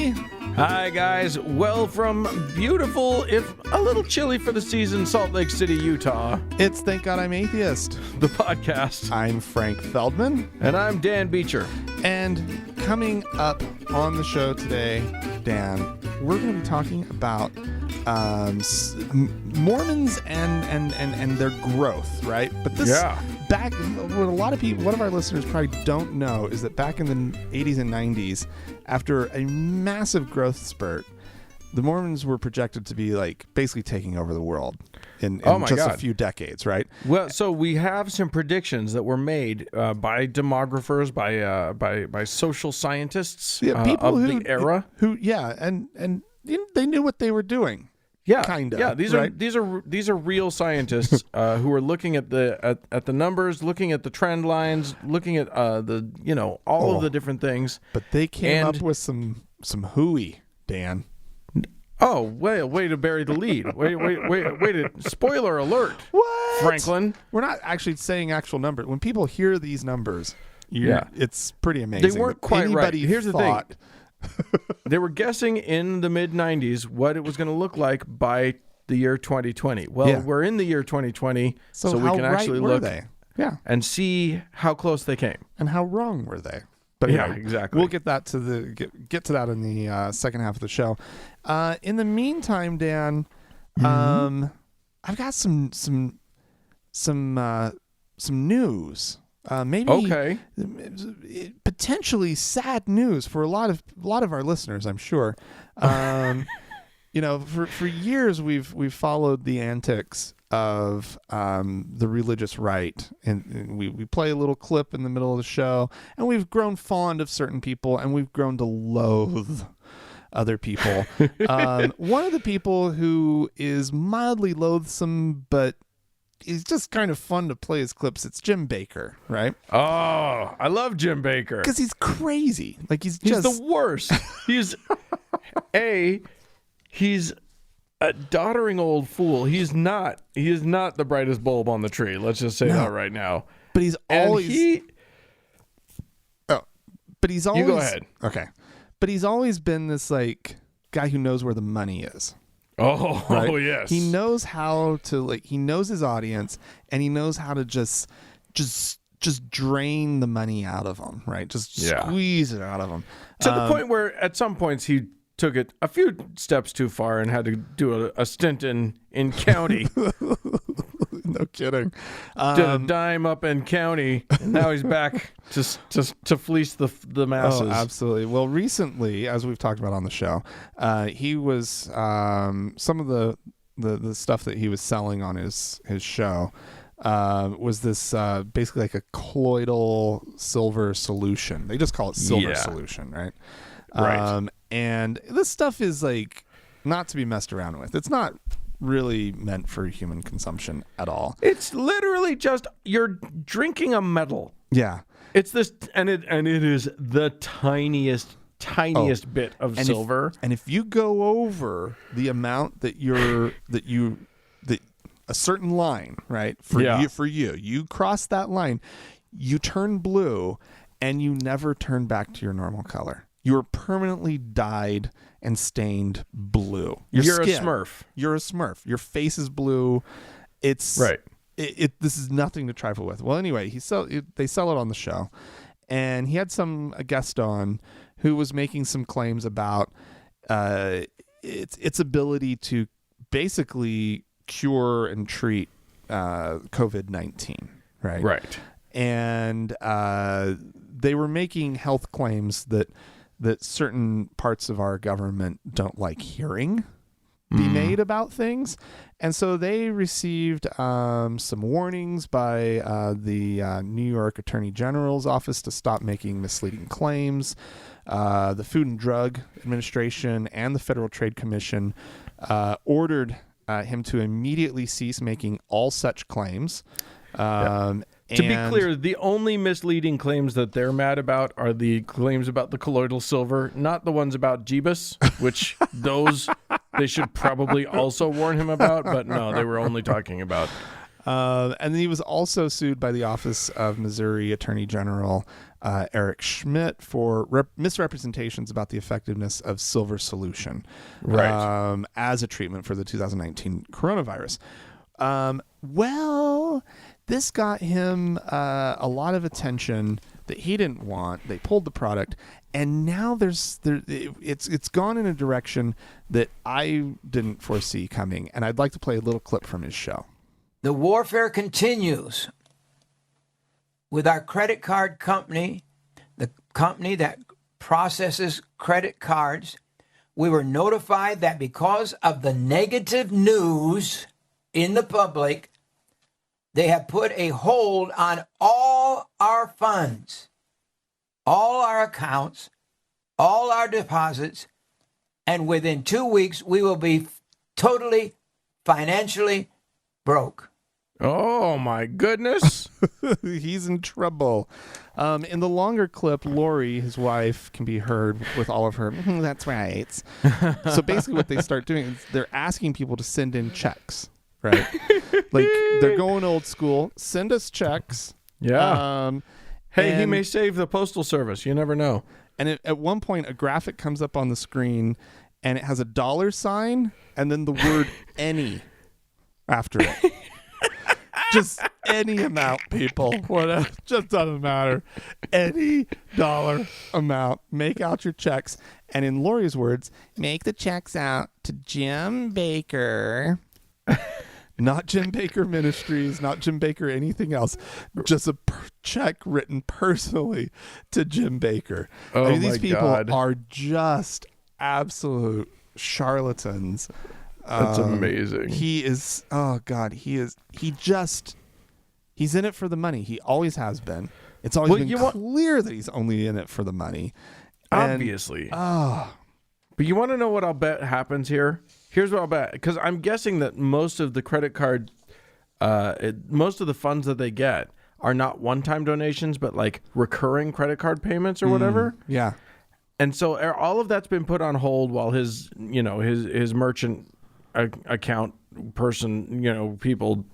everybody. Hi, guys. Well, from beautiful, if a little chilly for the season, Salt Lake City, Utah, It's Thank God I'm Atheist. the podcast. I'm Frank Feldman. And I'm Dan Beecher. And coming up on the show today, Dan, we're going to be talking about Mormons and their growth, right? But this back, what a lot of our listeners probably don't know is that back in the 80s and 90s, after a massive growth spurt, the Mormons were projected to be like basically taking over the world in just a few decades, right? Well, so we have some predictions that were made by demographers, by social scientists people of who, the era. And they knew what they were doing. Yeah, kind of. Yeah, these are real scientists who are looking at the numbers, looking at the trend lines, looking at all of the different things. But they came up with some hooey, Dan. Oh, way to bury the lead. Wait, spoiler alert. What? Franklin. We're not actually saying actual numbers. When people hear these numbers, it's pretty amazing. They weren't quite right. Here's the thing. They were guessing in the mid-90s what it was going to look like by the year 2020. Well, we're in the year 2020, so we can actually look and see how close they came. And how wrong were they? But exactly. We'll get that get to that in the second half of the show. In the meantime, Dan, I've got some news. Maybe potentially sad news for a lot of our listeners, I'm sure. For years we've followed the antics of the religious right, and we play a little clip in the middle of the show, and we've grown fond of certain people, and we've grown to loathe other people. One of the people who is mildly loathsome, but he's just kind of fun to play his clips. It's Jim Bakker, right? Oh, I love Jim Bakker because he's crazy. Like he's the worst. He's a doddering old fool. He is not the brightest bulb on the tree. Let's just say that right now. But he's always. You go ahead. Okay, but he's always been this like guy who knows where the money is. Oh, right? Yes. He knows how to he knows his audience, and he knows how to just drain the money out of them, right? Just squeeze it out of them. To the point where at some points he took it a few steps too far and had to do a stint in county. No kidding. Did a dime up in county, and now he's back to fleece the masses. Oh, absolutely. Well, recently, as we've talked about on the show, he was some of the stuff that he was selling on his show was this basically like a colloidal silver solution. They just call it silver solution, right? Right. And this stuff is like not to be messed around with. It's not really meant for human consumption at all. It's literally just you're drinking a metal. Yeah. It's this, and it is the tiniest bit of silver. If you go over the amount that a certain line, right? For you cross that line, you turn blue, and you never turn back to your normal color. You're permanently dyed and stained blue. You're a Smurf. You're a Smurf. Your face is blue. It's right. This is nothing to trifle with. Well, anyway, they sell it on the show, and he had a guest on who was making some claims about its ability to basically cure and treat COVID-19. Right. Right. And they were making health claims that certain parts of our government don't like hearing be made about things. And so they received some warnings by the New York Attorney General's office to stop making misleading claims. The Food and Drug Administration and the Federal Trade Commission ordered him to immediately cease making all such claims. To be clear, the only misleading claims that they're mad about are the claims about the colloidal silver, not the ones about Jeebus, which those they should probably also warn him about. But no, they were only talking about And then he was also sued by the Office of Missouri Attorney General Eric Schmidt for misrepresentations about the effectiveness of silver solution as a treatment for the 2019 coronavirus. Well, this got him a lot of attention that he didn't want. They pulled the product, and now it's gone in a direction that I didn't foresee coming. And I'd like to play a little clip from his show. The warfare continues with our credit card company, the company that processes credit cards. We were notified that because of the negative news in the public, they have put a hold on all our funds, all our accounts, all our deposits, and within 2 weeks, we will be totally financially broke. Oh, my goodness. He's in trouble. In the longer clip, Lori, his wife, can be heard with all of her, that's right. So basically what they start doing is they're asking people to send in checks, right? Like, they're going old school. Send us checks. Yeah. Hey, he may save the Postal Service. You never know. And at one point, a graphic comes up on the screen, and it has a $sign and then the word any after it. Just any amount, people. Whatever. Just doesn't matter. Any dollar amount. Make out your checks. And in Lori's words, make the checks out to Jim Bakker. Not Jim Bakker Ministries, not Jim Bakker anything else. Just a check written personally to Jim Bakker. Oh, I mean, these people are just absolute charlatans. That's amazing. He is, oh God, he's in it for the money. He always has been. It's always been clear that he's only in it for the money. Obviously. But you want to know what I'll bet happens here? Here's what I'll bet. Because I'm guessing that most of the credit card, most of the funds that they get are not one-time donations, but like recurring credit card payments or whatever. Yeah. And so all of that's been put on hold while his merchant account person, people.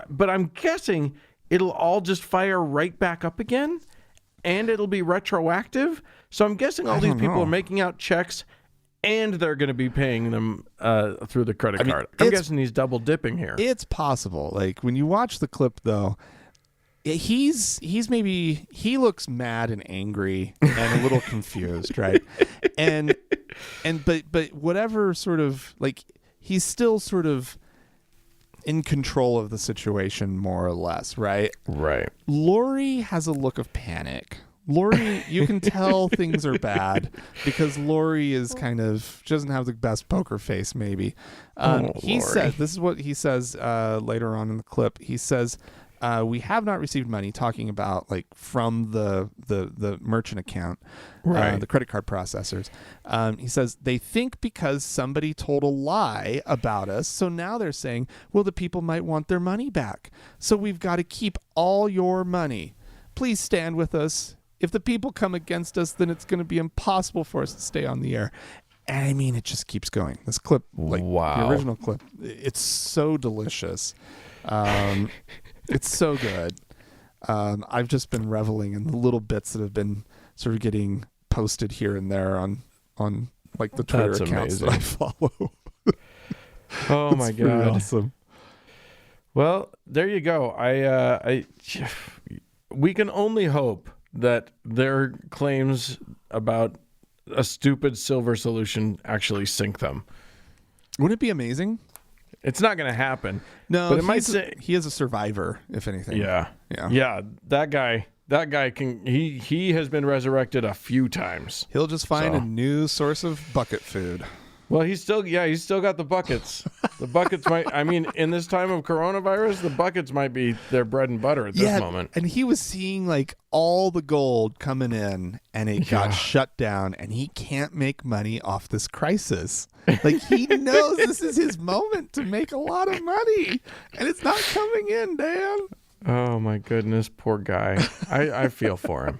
But I'm guessing it'll all just fire right back up again, and it'll be retroactive. So I'm guessing all these people are making out checks, and they're going to be paying them through the credit card. I'm guessing he's double dipping here. It's possible. Like when you watch the clip, though, he looks mad and angry and a little confused, right? But whatever sort of, like, he's still sort of in control of the situation, more or less, right? Right. Lori has a look of panic. Lori, you can tell things are bad because Lori is she doesn't have the best poker face, maybe. He says, this is what he says later on in the clip. He says, we have not received money, talking about like from the merchant account, the credit card processors. He says they think because somebody told a lie about us, so now they're saying, well, the people might want their money back. So we've got to keep all your money. Please stand with us. If the people come against us, then it's going to be impossible for us to stay on the air. And I mean, it just keeps going. This clip, the original clip, it's so delicious. It's so good. I've just been reveling in the little bits that have been sort of getting posted here and there on like the Twitter accounts that I follow. Oh my God. Awesome. Well, there you go. We can only hope that their claims about a stupid silver solution actually sink them. Wouldn't it be amazing? It's not going to happen. No, but it might say he is a survivor, if anything. Yeah. That guy can. He has been resurrected a few times. He'll just find a new source of bucket food. Well, he's still got the buckets. The buckets might. I mean, in this time of coronavirus, the buckets might be their bread and butter at this moment. And he was seeing like all the gold coming in, and it got shut down, and he can't make money off this crisis. Like he knows this is his moment to make a lot of money, and it's not coming in, Dan. Oh my goodness, poor guy. I feel for him.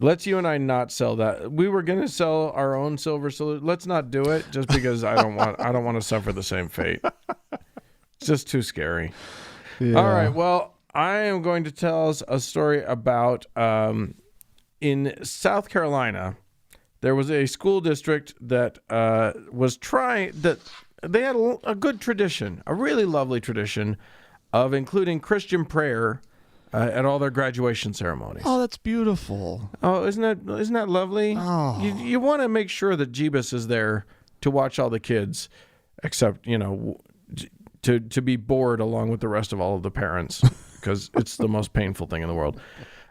Let's you and I not sell that. We were gonna sell our own silver solution. Let's not do it, just because I don't want to suffer the same fate. just too scary. Yeah. All right. Well, I am going to tell us a story about in South Carolina, there was a school district that was trying that they had a good tradition, a really lovely tradition of including Christian prayer at all their graduation ceremonies. Oh, that's beautiful. Oh, isn't that lovely? Oh. You want to make sure that Jeebus is there to watch all the kids, except, to be bored along with the rest of all of the parents, because it's the most painful thing in the world.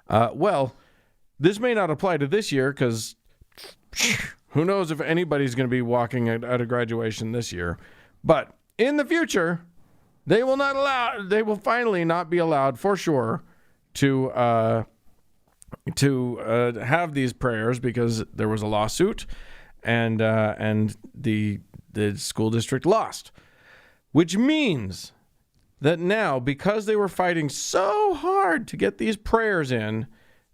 Well, this may not apply to this year, because who knows if anybody's going to be walking at a graduation this year. But in the future, they will finally not be allowed, for sure, to have these prayers, because there was a lawsuit, and the school district lost, which means that now, because they were fighting so hard to get these prayers in,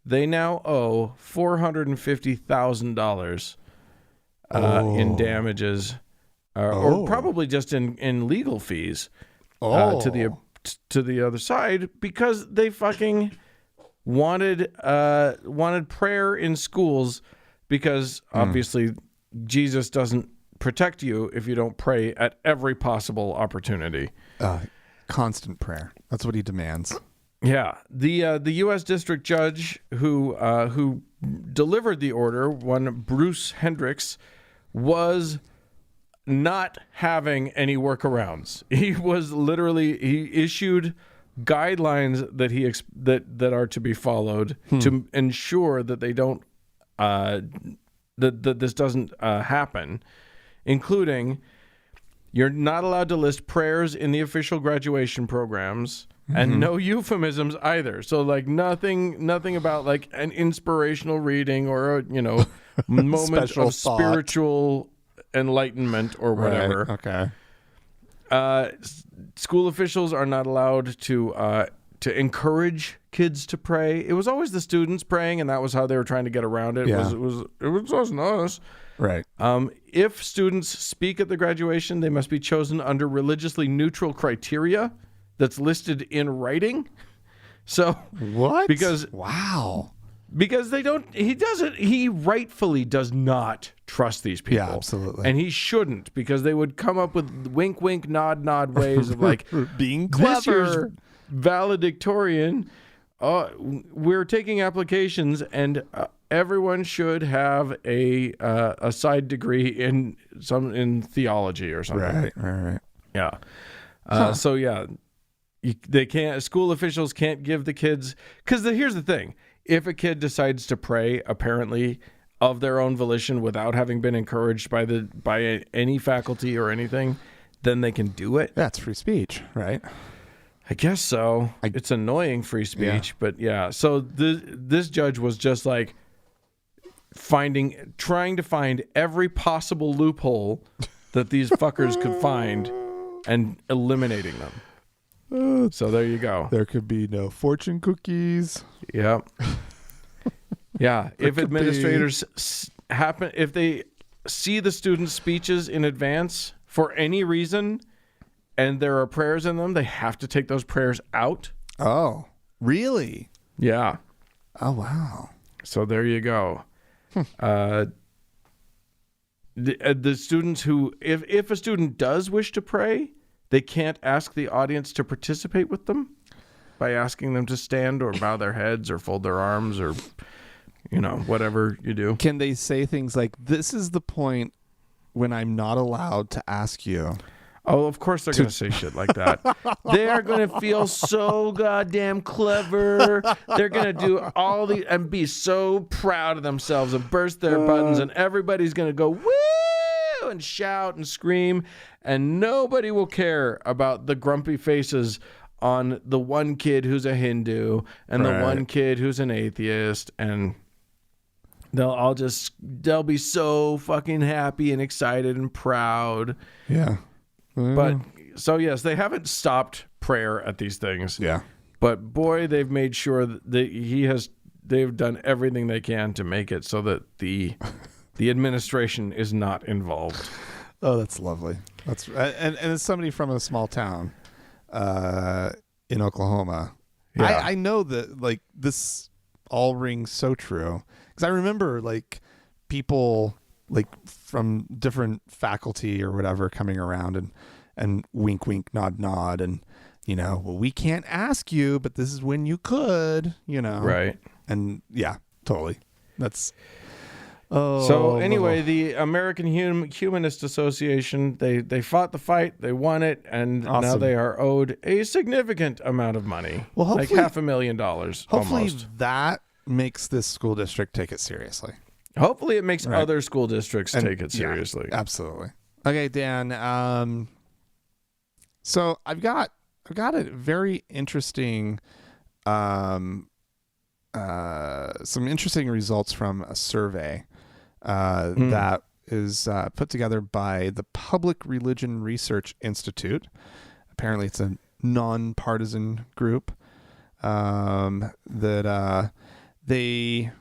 they now owe $450,000 in damages, or probably just in legal fees to the other side, because they fucking wanted prayer in schools, because obviously Jesus doesn't protect you if you don't pray at every possible opportunity. Constant prayer. That's what he demands. Yeah, the U.S. district judge who delivered the order, one Bruce Hendricks, was not having any workarounds. He issued guidelines that are to be followed to ensure that they don't that this doesn't happen, including you're not allowed to list prayers in the official graduation programs. And no euphemisms either. So like nothing about like an inspirational reading or moment of spiritual enlightenment or whatever. Right. Okay. School officials are not allowed to encourage kids to pray. It was always the students praying, and that was how they were trying to get around it. Yeah. It wasn't us. Right. If students speak at the graduation, they must be chosen under religiously neutral criteria that's listed in writing. So what? Because he rightfully does not trust these people. Yeah, absolutely. And he shouldn't, because they would come up with wink wink nod nod ways of like being clever. This year's valedictorian, we're taking applications, and everyone should have a side degree in theology or something. Right. Yeah. So yeah. School officials can't give the kids, because here's the thing. If a kid decides to pray, apparently of their own volition, without having been encouraged by any faculty or anything, then they can do it. That's free speech, right? I guess so. It's annoying free speech, but yeah. So this judge was just like trying to find every possible loophole that these fuckers could find and eliminating them. So there you go. There could be no fortune cookies. Yep. Yeah. If administrators if they see the students' speeches in advance for any reason, and there are prayers in them, they have to take those prayers out. Oh, really? Yeah. Oh, wow. So there you go. The students who, if a student does wish to pray, they can't ask the audience to participate with them by asking them to stand or bow their heads or fold their arms or, whatever you do. Can they say things like, this is the point when I'm not allowed to ask you? Oh, of course they're going to say shit like that. They are going to feel so goddamn clever. They're going to do and be so proud of themselves and burst their buttons, and everybody's going to go, woo! And shout and scream, and nobody will care about the grumpy faces on the one kid who's a Hindu and the one kid who's an atheist, and they'll be so fucking happy and excited and proud. Yeah. But so yes, they haven't stopped prayer at these things. Yeah. But boy, they've made sure that they've done everything they can to make it so that the administration is not involved. Oh, that's lovely. And as somebody from a small town, in Oklahoma. Yeah. I know that like this all rings so true because I remember like people like from different faculty or whatever coming around and wink, wink, nod, nod. And, well, we can't ask you, but this is when you could, Right. And yeah, totally. That's, so anyway, the American Humanist Association, they fought the fight, they won it, and now they are owed a significant amount of money. Well, like $500,000 hopefully almost. That makes this school district take it seriously. Hopefully it makes other school districts take it seriously. Yeah, absolutely. Okay, Dan. So I've got a very interesting some interesting results from a survey that is put together by the Public Religion Research Institute. Apparently, it's a nonpartisan group that they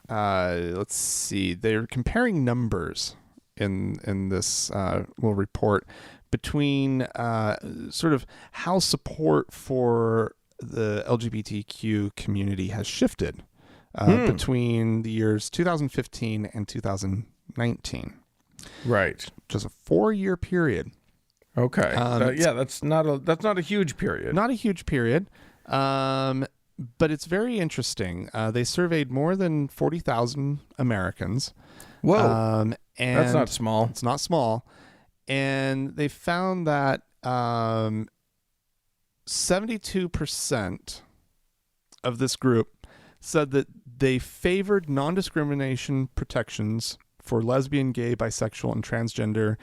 let's see. They're comparing numbers in this little report between sort of how support for the LGBTQ community has shifted between the years 2015 and 2019. Right. Just a 4-year period. Okay. That's not a huge period. Not a huge period. But it's very interesting. They surveyed more than 40,000 Americans. Whoa. And that's not small. It's not small. And they found that 72% of this group said that they favored non-discrimination protections for lesbian, gay, bisexual, and transgender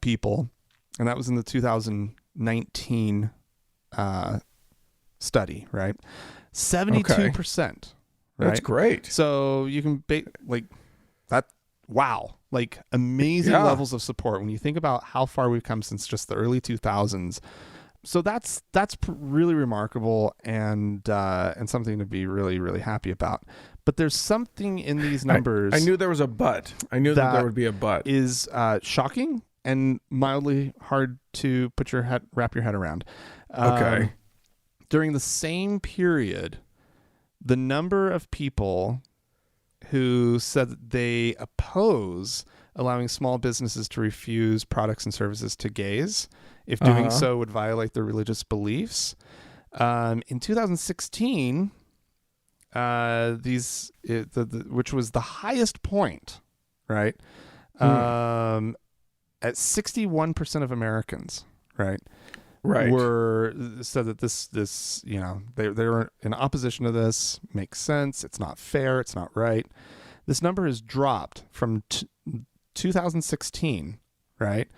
people. And that was in the 2019 study, right? 72%. Right? That's great. So you can like that. Wow. Like amazing levels of support when you think about how far we've come since just the early 2000s. So that's really remarkable and something to be really, really happy about. But there's something in these numbers. I knew there was a but. I knew that there would be a but. Is shocking and mildly hard to wrap your head around. Okay. During the same period, the number of people who said that they oppose allowing small businesses to refuse products and services to gays, if doing so would violate their religious beliefs. In 2016, which was the highest point, right? At 61% of Americans, right? Said that this they were in opposition to this. Makes sense. It's not fair. It's not right. This number has dropped from 2016, right?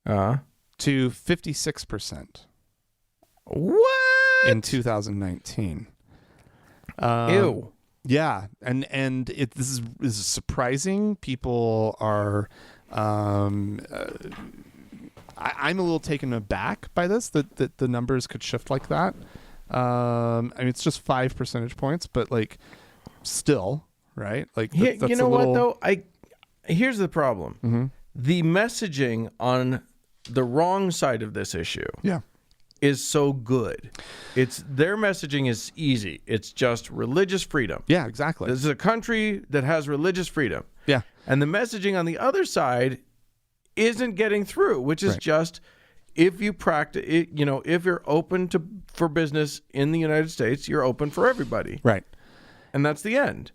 To 56%. What? In 2019. Ew. Yeah, and this is surprising. People are. I'm a little taken aback by this, that the numbers could shift like that. I mean, it's just 5 percentage points, but like still, right? Like that's you know what though? Here's the problem. Mm-hmm. The messaging on the wrong side of this issue is so good. Their messaging is easy. It's just religious freedom. Yeah, exactly. This is a country that has religious freedom. Yeah. And the messaging on the other side isn't getting through, which is just if you practice it, if you're open for business in the United States, you're open for everybody. Right. And that's the end.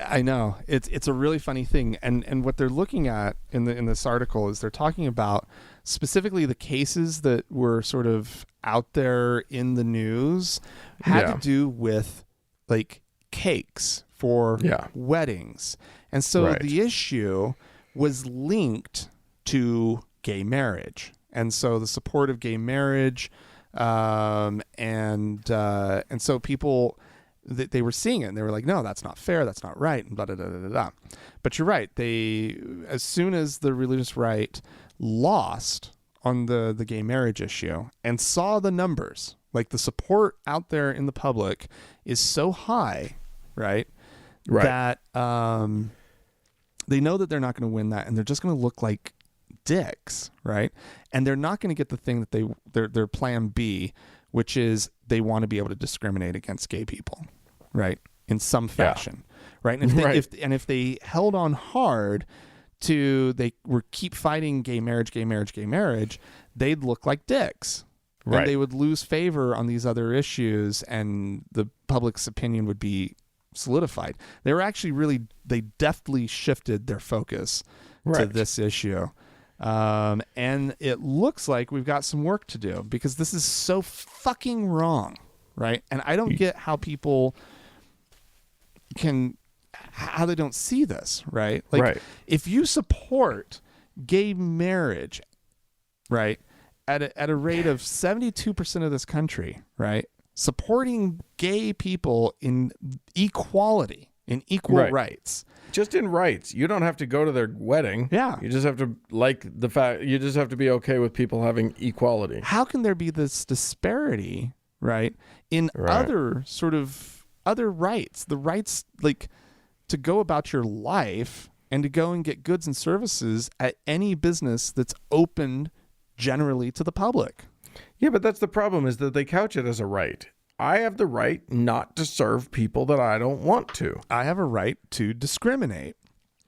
I know. It's a really funny thing. And what they're looking at in this article is they're talking about specifically the cases that were sort of out there in the news had to do with like cakes for weddings. And so the issue was linked to gay marriage, and so the support of gay marriage, and so people they were seeing it and they were like, no, that's not fair, that's not right, and blah, blah, blah, blah, blah. But you're right. They, as soon as the religious right lost on the gay marriage issue and saw the numbers, like the support out there in the public is so high, right? That they know that they're not going to win that, and they're just going to look like dicks, right? And they're not going to get the thing that their plan B, which is they want to be able to discriminate against gay people, right? In some fashion, right? And if they held on hard to keep fighting gay marriage, they'd look like dicks. Right. And they would lose favor on these other issues, and the public's opinion would be solidified. They deftly shifted their focus to this issue. And it looks like we've got some work to do, because this is so fucking wrong, right? And I don't get how people how they don't see this, right? Like, if you support gay marriage, right, at a rate of 72% of this country, right, supporting gay people in equality, in equal rights. Just in rights. You don't have to go to their wedding. Yeah. You just have to you just have to be okay with people having equality. How can there be this disparity, right, in other sort of other rights? The rights, like, to go about your life and to go and get goods and services at any business that's open generally to the public. Yeah, but that's the problem, is that they couch it as a right. I have the right not to serve people that I don't want to. I have a right to discriminate.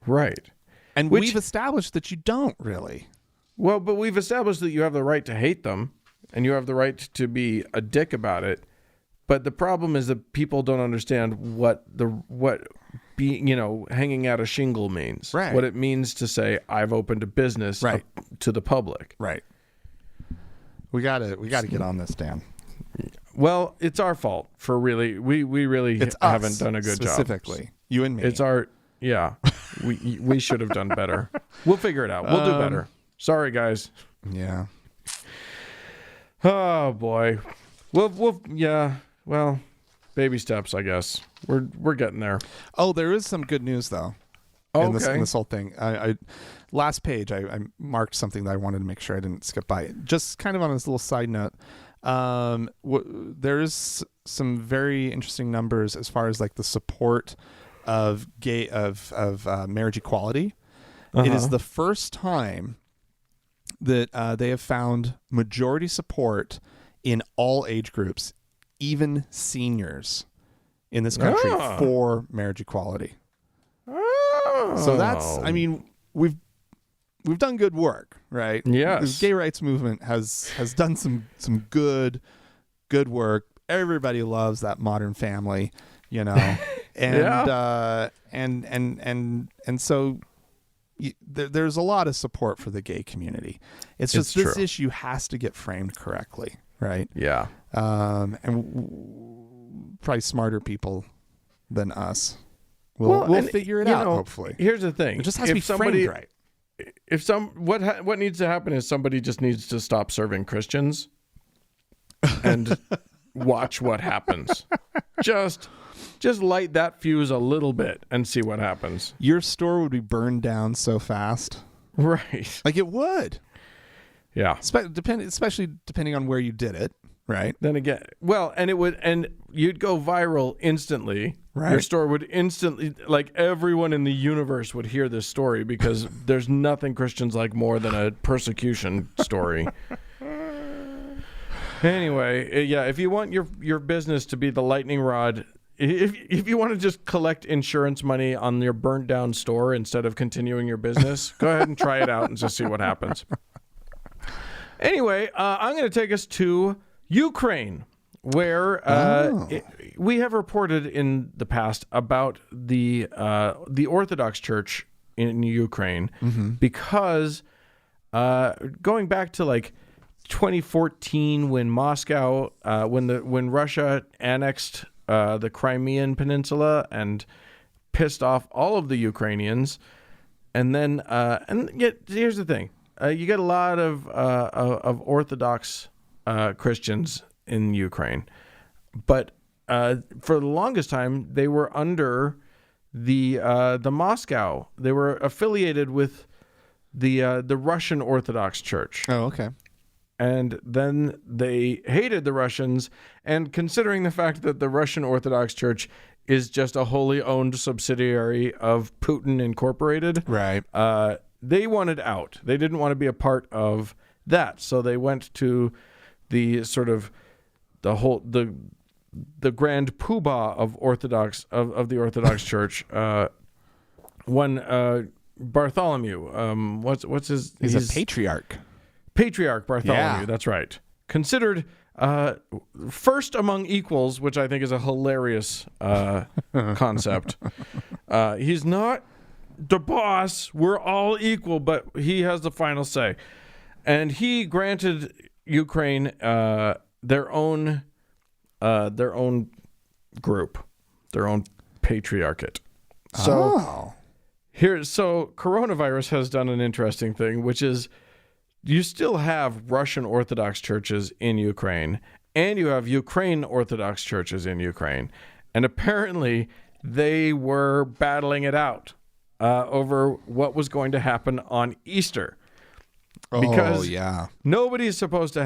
Right. And we've established that you don't really. Well, but we've established that you have the right to hate them, and you have the right to be a dick about it. But the problem is that people don't understand what hanging out a shingle means. Right. What it means to say, I've opened a business to the public. Right. We gotta get on this, Dan. Well, it's our fault for really. We really haven't done a good job. Specifically, you and me. It's our we should have done better. We'll figure it out. We'll do better. Sorry, guys. Yeah. Oh boy. Well, baby steps, I guess. We're getting there. Oh, there is some good news though. In this whole thing. I last page I marked something that I wanted to make sure I didn't skip by. Just kind of on this little side note. There is some very interesting numbers as far as like the support of marriage equality. It is the first time that they have found majority support in all age groups, even seniors in this country, for marriage equality. So that's, I mean, we've done good work, right? Yes. The gay rights movement has done some good work. Everybody loves that Modern Family, you know, and and so there's a lot of support for the gay community. It's just this true. issue has to get framed correctly, right? Yeah. And probably smarter people than us we'll figure it out. Hopefully, here's the thing: it just has to be framed right. What needs to happen is somebody just needs to stop serving Christians and watch what happens. Just light that fuse a little bit and see what happens. Your store would be burned down so fast, right? Like it would. Yeah, especially depending on where you did it, right? Then again, and you'd go viral instantly. Right. Your store would instantly, like, everyone in the universe would hear this story, because there's nothing Christians like more than a persecution story. Anyway, yeah, if you want your business to be the lightning rod, if you want to just collect insurance money on your burnt down store instead of continuing your business, go ahead and try it out and just see what happens. Anyway, I'm going to take us to Ukraine, where we have reported in the past about the Orthodox Church in Ukraine, because going back to like 2014, when Moscow, when Russia annexed the Crimean Peninsula and pissed off all of the Ukrainians, and then here's the thing: you get a lot of Orthodox Christians in Ukraine, but for the longest time they were under the Moscow. They were affiliated with the Russian Orthodox Church. Oh, okay. And then they hated the Russians, and considering the fact that the Russian Orthodox Church is just a wholly owned subsidiary of Putin Incorporated, right? they wanted out. They didn't want to be a part of that. So they went to the sort of the grand poobah of the Orthodox Church. One Bartholomew. What's his? He's a patriarch. Patriarch Bartholomew. Yeah. That's right. Considered first among equals, which I think is a hilarious concept. He's not the boss. We're all equal, but he has the final say. And he granted Ukraine their own group, their own patriarchate. So so coronavirus has done an interesting thing, which is you still have Russian Orthodox churches in Ukraine, and you have Ukraine Orthodox churches in Ukraine. And apparently they were battling it out over what was going to happen on Easter. Because nobody was supposed to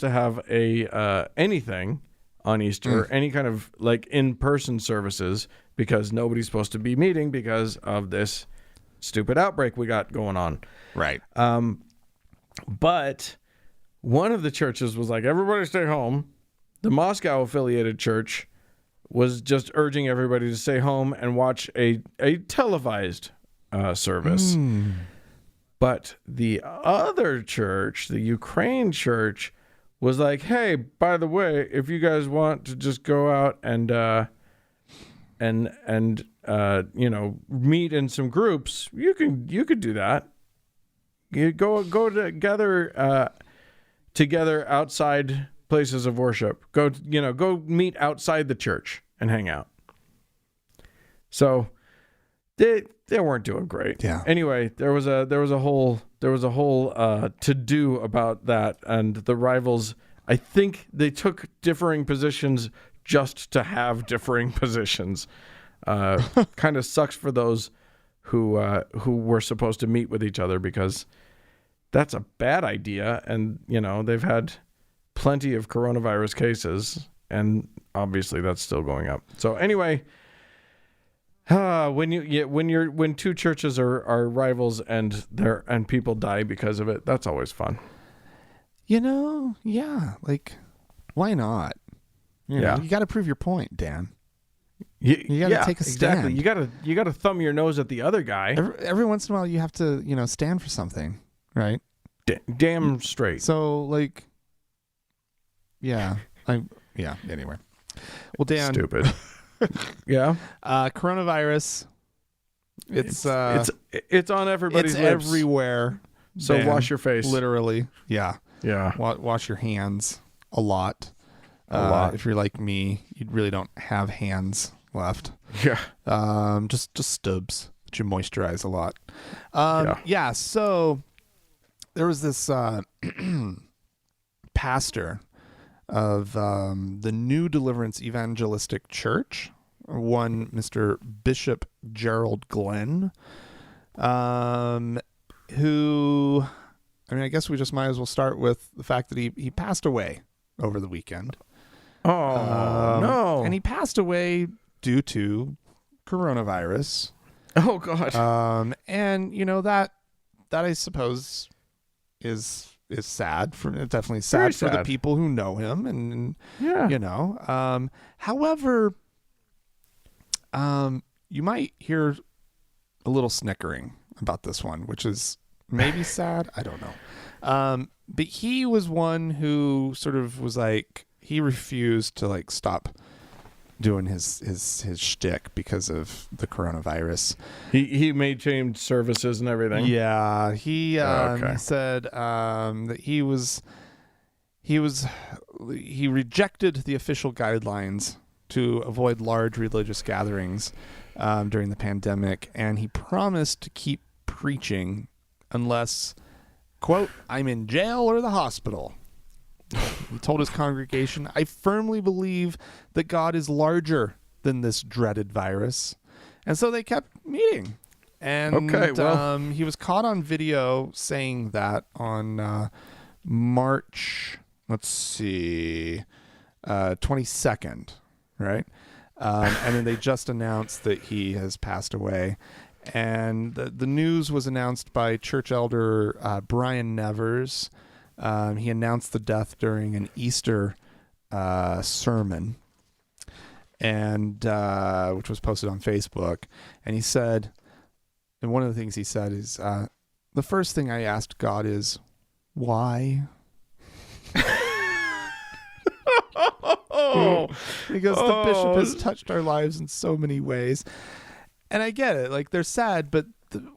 have a anything on Easter, any kind of like in-person services, because nobody's supposed to be meeting because of this stupid outbreak we got going on. Right. But one of the churches was like, everybody stay home. The Moscow affiliated church was just urging everybody to stay home and watch a televised service. But the other church, the Ukraine church, was like, hey, by the way, if you guys want to just go out and meet in some groups, you could do that. You go together outside places of worship. Go meet outside the church and hang out. So they weren't doing great. Yeah. Anyway, there was a whole to do about that, and the rivals, I think they took differing positions just to have differing positions. Kind of sucks for those who were supposed to meet with each other, because that's a bad idea. And they've had plenty of coronavirus cases, and obviously that's still going up. So anyway, when two churches are rivals and people die because of it, that's always fun. Yeah, like, why not? You got to prove your point, Dan. You got to take a stand. Exactly. You got to thumb your nose at the other guy. Every once in a while, you have to stand for something, right? Damn straight. So like, Anyway, well, Dan. Stupid. Yeah. Coronavirus. It's on everybody's lips. It's everywhere. So Dan, wash your face. Literally. Yeah. Yeah. Wash your hands a lot. If you're like me, you really don't have hands left. Yeah. Just stubs that you moisturize a lot. So there was this pastor of the New Deliverance Evangelistic Church, one Mr. Bishop Gerald Glenn, who, I guess we just might as well start with the fact that he passed away over the weekend. Oh, no. And he passed away due to coronavirus. Oh, God. And, that I suppose is sad. Definitely sad for the people who know him. And however, you might hear a little snickering about this one, which is maybe sad. I don't know. But he was one who sort of was like, he refused to like stop doing his shtick because of the coronavirus. He made change services and everything. Yeah, he said that he rejected the official guidelines to avoid large religious gatherings during the pandemic, and he promised to keep preaching unless, quote, I'm in jail or the hospital. He told his congregation, I firmly believe that God is larger than this dreaded virus. And so they kept meeting. And he was caught on video saying that on March, 22nd, right? And then they just announced that he has passed away. And the news was announced by church elder Brian Nevers. He announced the death during an Easter sermon, and which was posted on Facebook. And he said, and one of the things he said is, the first thing I asked God is, why? Because the bishop has touched our lives in so many ways. And I get it. Like, they're sad, but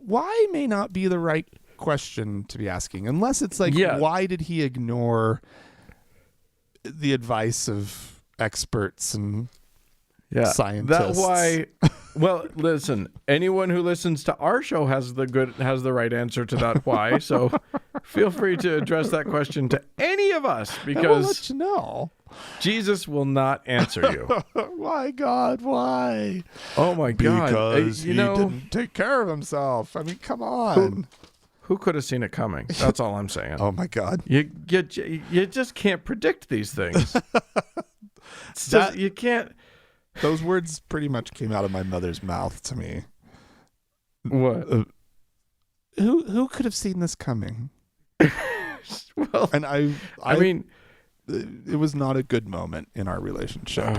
why may not be the right question to be asking. Unless it's like, why did he ignore the advice of experts and scientists? That's why. Well, listen, anyone who listens to our show has the right answer to that why. So feel free to address that question to any of us, because we'll let you know. Jesus will not answer you. Why, God? Why? Oh my God! Because he didn't take care of himself. I mean, come on. Who could have seen it coming? That's all I'm saying. Oh my God! You just can't predict these things. You can't. Those words pretty much came out of my mother's mouth to me. What? Who could have seen this coming? Well, and I mean, it was not a good moment in our relationship.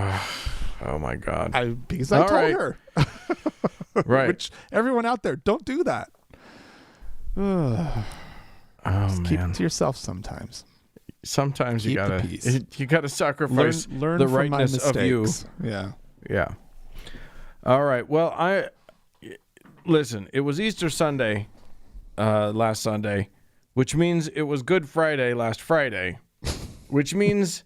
Oh my God! Because I told her. Right. Which everyone out there, don't do that. Just keep it to yourself sometimes. Sometimes you gotta sacrifice the rightness of you. Yeah. All right. Well, listen. It was Easter Sunday, last Sunday, which means it was Good Friday last Friday, which means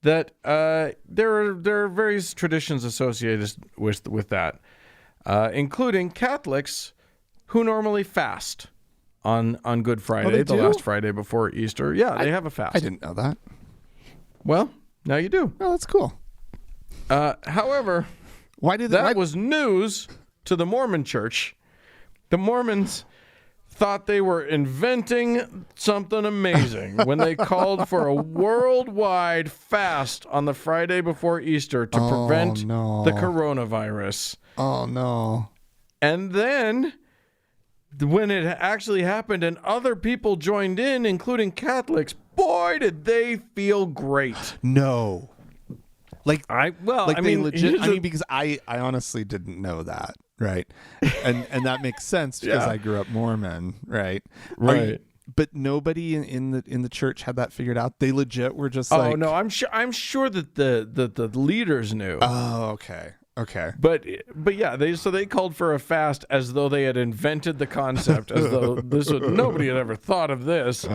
that there are various traditions associated with that, including Catholics who normally fast on Good Friday, the last Friday before Easter. Yeah, they have a fast. I didn't know that. Well, now you do. Oh, that's cool. However, that was news to the Mormon church. The Mormons thought they were inventing something amazing when they called for a worldwide fast on the Friday before Easter to prevent the coronavirus. Oh, no. And then, when it actually happened and other people joined in, including Catholics, boy, did they feel great. No. Because I honestly didn't know that, right? And that makes sense because I grew up Mormon, right? Right. But nobody in the church had that figured out. They legit were just like, oh no, I'm sure that the leaders knew. Oh, okay. But yeah, they called for a fast as though they had invented the concept, as though nobody had ever thought of this.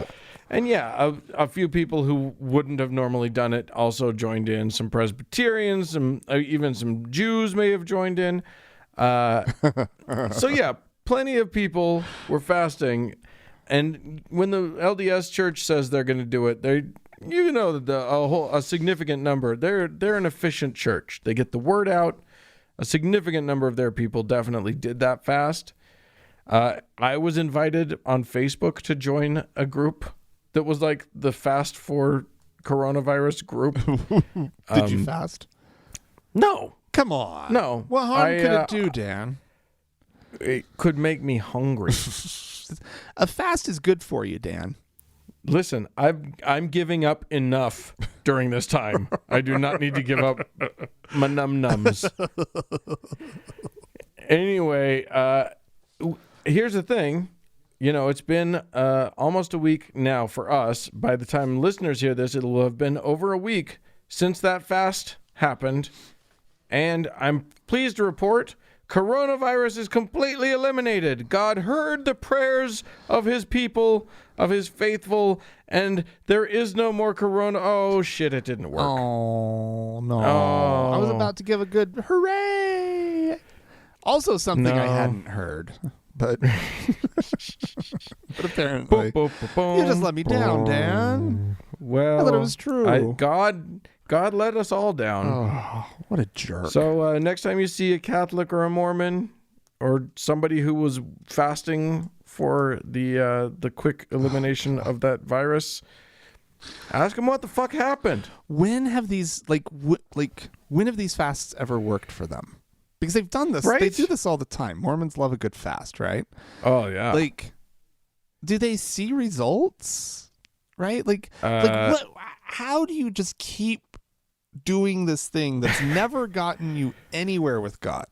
And yeah, a few people who wouldn't have normally done it also joined in. Some Presbyterians, even some Jews may have joined in. So yeah, plenty of people were fasting. And when the LDS Church says they're going to do it, you know that a significant number. They're an efficient church. They get the word out. A significant number of their people definitely did that fast. I was invited on Facebook to join a group that was like the fast for coronavirus group. Did you fast? No. Come on. No. What harm could it do, Dan? It could make me hungry. A fast is good for you, Dan. Listen, I'm giving up enough during this time. I do not need to give up my num-nums. Anyway, here's the thing. You know, it's been almost a week now for us. By the time listeners hear this, it'll have been over a week since that fast happened. And I'm pleased to report coronavirus is completely eliminated. God heard the prayers of his people, of his faithful, and there is no more corona. Oh, shit, it didn't work. Oh, no. Oh. I was about to give a good hooray. Also something I hadn't heard. But apparently, you just let me down, Dan. Well, I thought it was true. God let us all down. Oh, what a jerk. So next time you see a Catholic or a Mormon or somebody who was fasting for the quick elimination of that virus, ask them what the fuck happened. When have these when have these fasts ever worked for them? Because they've done this. Right? They do this all the time. Mormons love a good fast, right? Oh, yeah. Like, do they see results? Right? Like what, how do you just keep doing this thing that's never gotten you anywhere with God?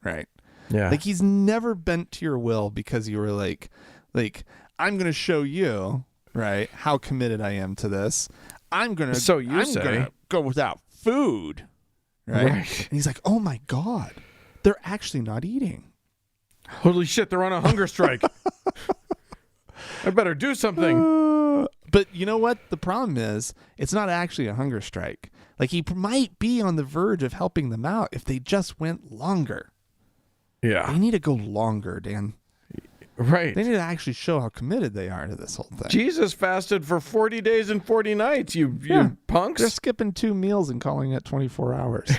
Right? Yeah. Like, he's never bent to your will because you were like, I'm going to show you, right, how committed I am to this. I'm going to go without food. Right? And he's like, oh my God, they're actually not eating. Holy shit, they're on a hunger strike. I better do something. But you know what? The problem is, it's not actually a hunger strike. Like, he might be on the verge of helping them out if they just went longer. Yeah. They need to go longer, Dan. Right. They need to actually show how committed they are to this whole thing. Jesus fasted for 40 days and 40 nights, you punks. They're skipping 2 meals and calling it 24 hours.